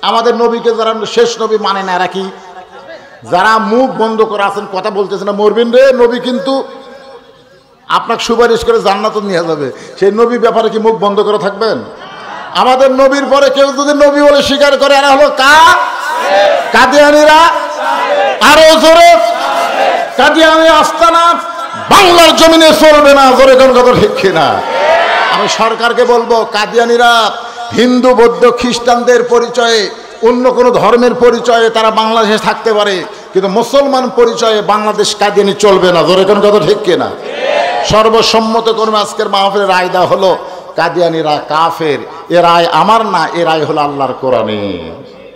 আমাদের নবীকে যারা শেষ নবী মানে না, এরা কি? যারা মুখ বন্ধ করে আছেন, কথা বলতেছে না, মরবেন রে, নবী কিন্তু আপনাকে সুপারিশ করে জান্নাতে নিয়ে যাবে, সেই নবী ব্যাপারে কি মুখ বন্ধ করে থাকবেন? আমাদের নবীর পরে কেউ যদি নবী বলে স্বীকার করে, এরা হলো কাদিয়ানীরা। আরো জোরে, কাদিয়ানী আস্তানা বাংলার জমিনে চলবে না। জোরে কোন কথা ঠিক কিনা? আমি সরকারকে বলবো, কাদিয়ানীরা হিন্দু, বৌদ্ধ, খ্রিস্টানদের পরিচয়ে, অন্য কোনো ধর্মের পরিচয়ে তারা বাংলাদেশে থাকতে পারে, কিন্তু মুসলমান পরিচয়ে বাংলাদেশ কাদিয়ানী চলবে না। জোরে কোন কথা ঠিক কিনা? সর্বসম্মত কর্মে আজকের মাহফিলের রায় দেওয়া হলো কাদিয়ানীরা কাফের। এ রায় আমার না, এ রায় হলো আল্লাহর কোরআনে।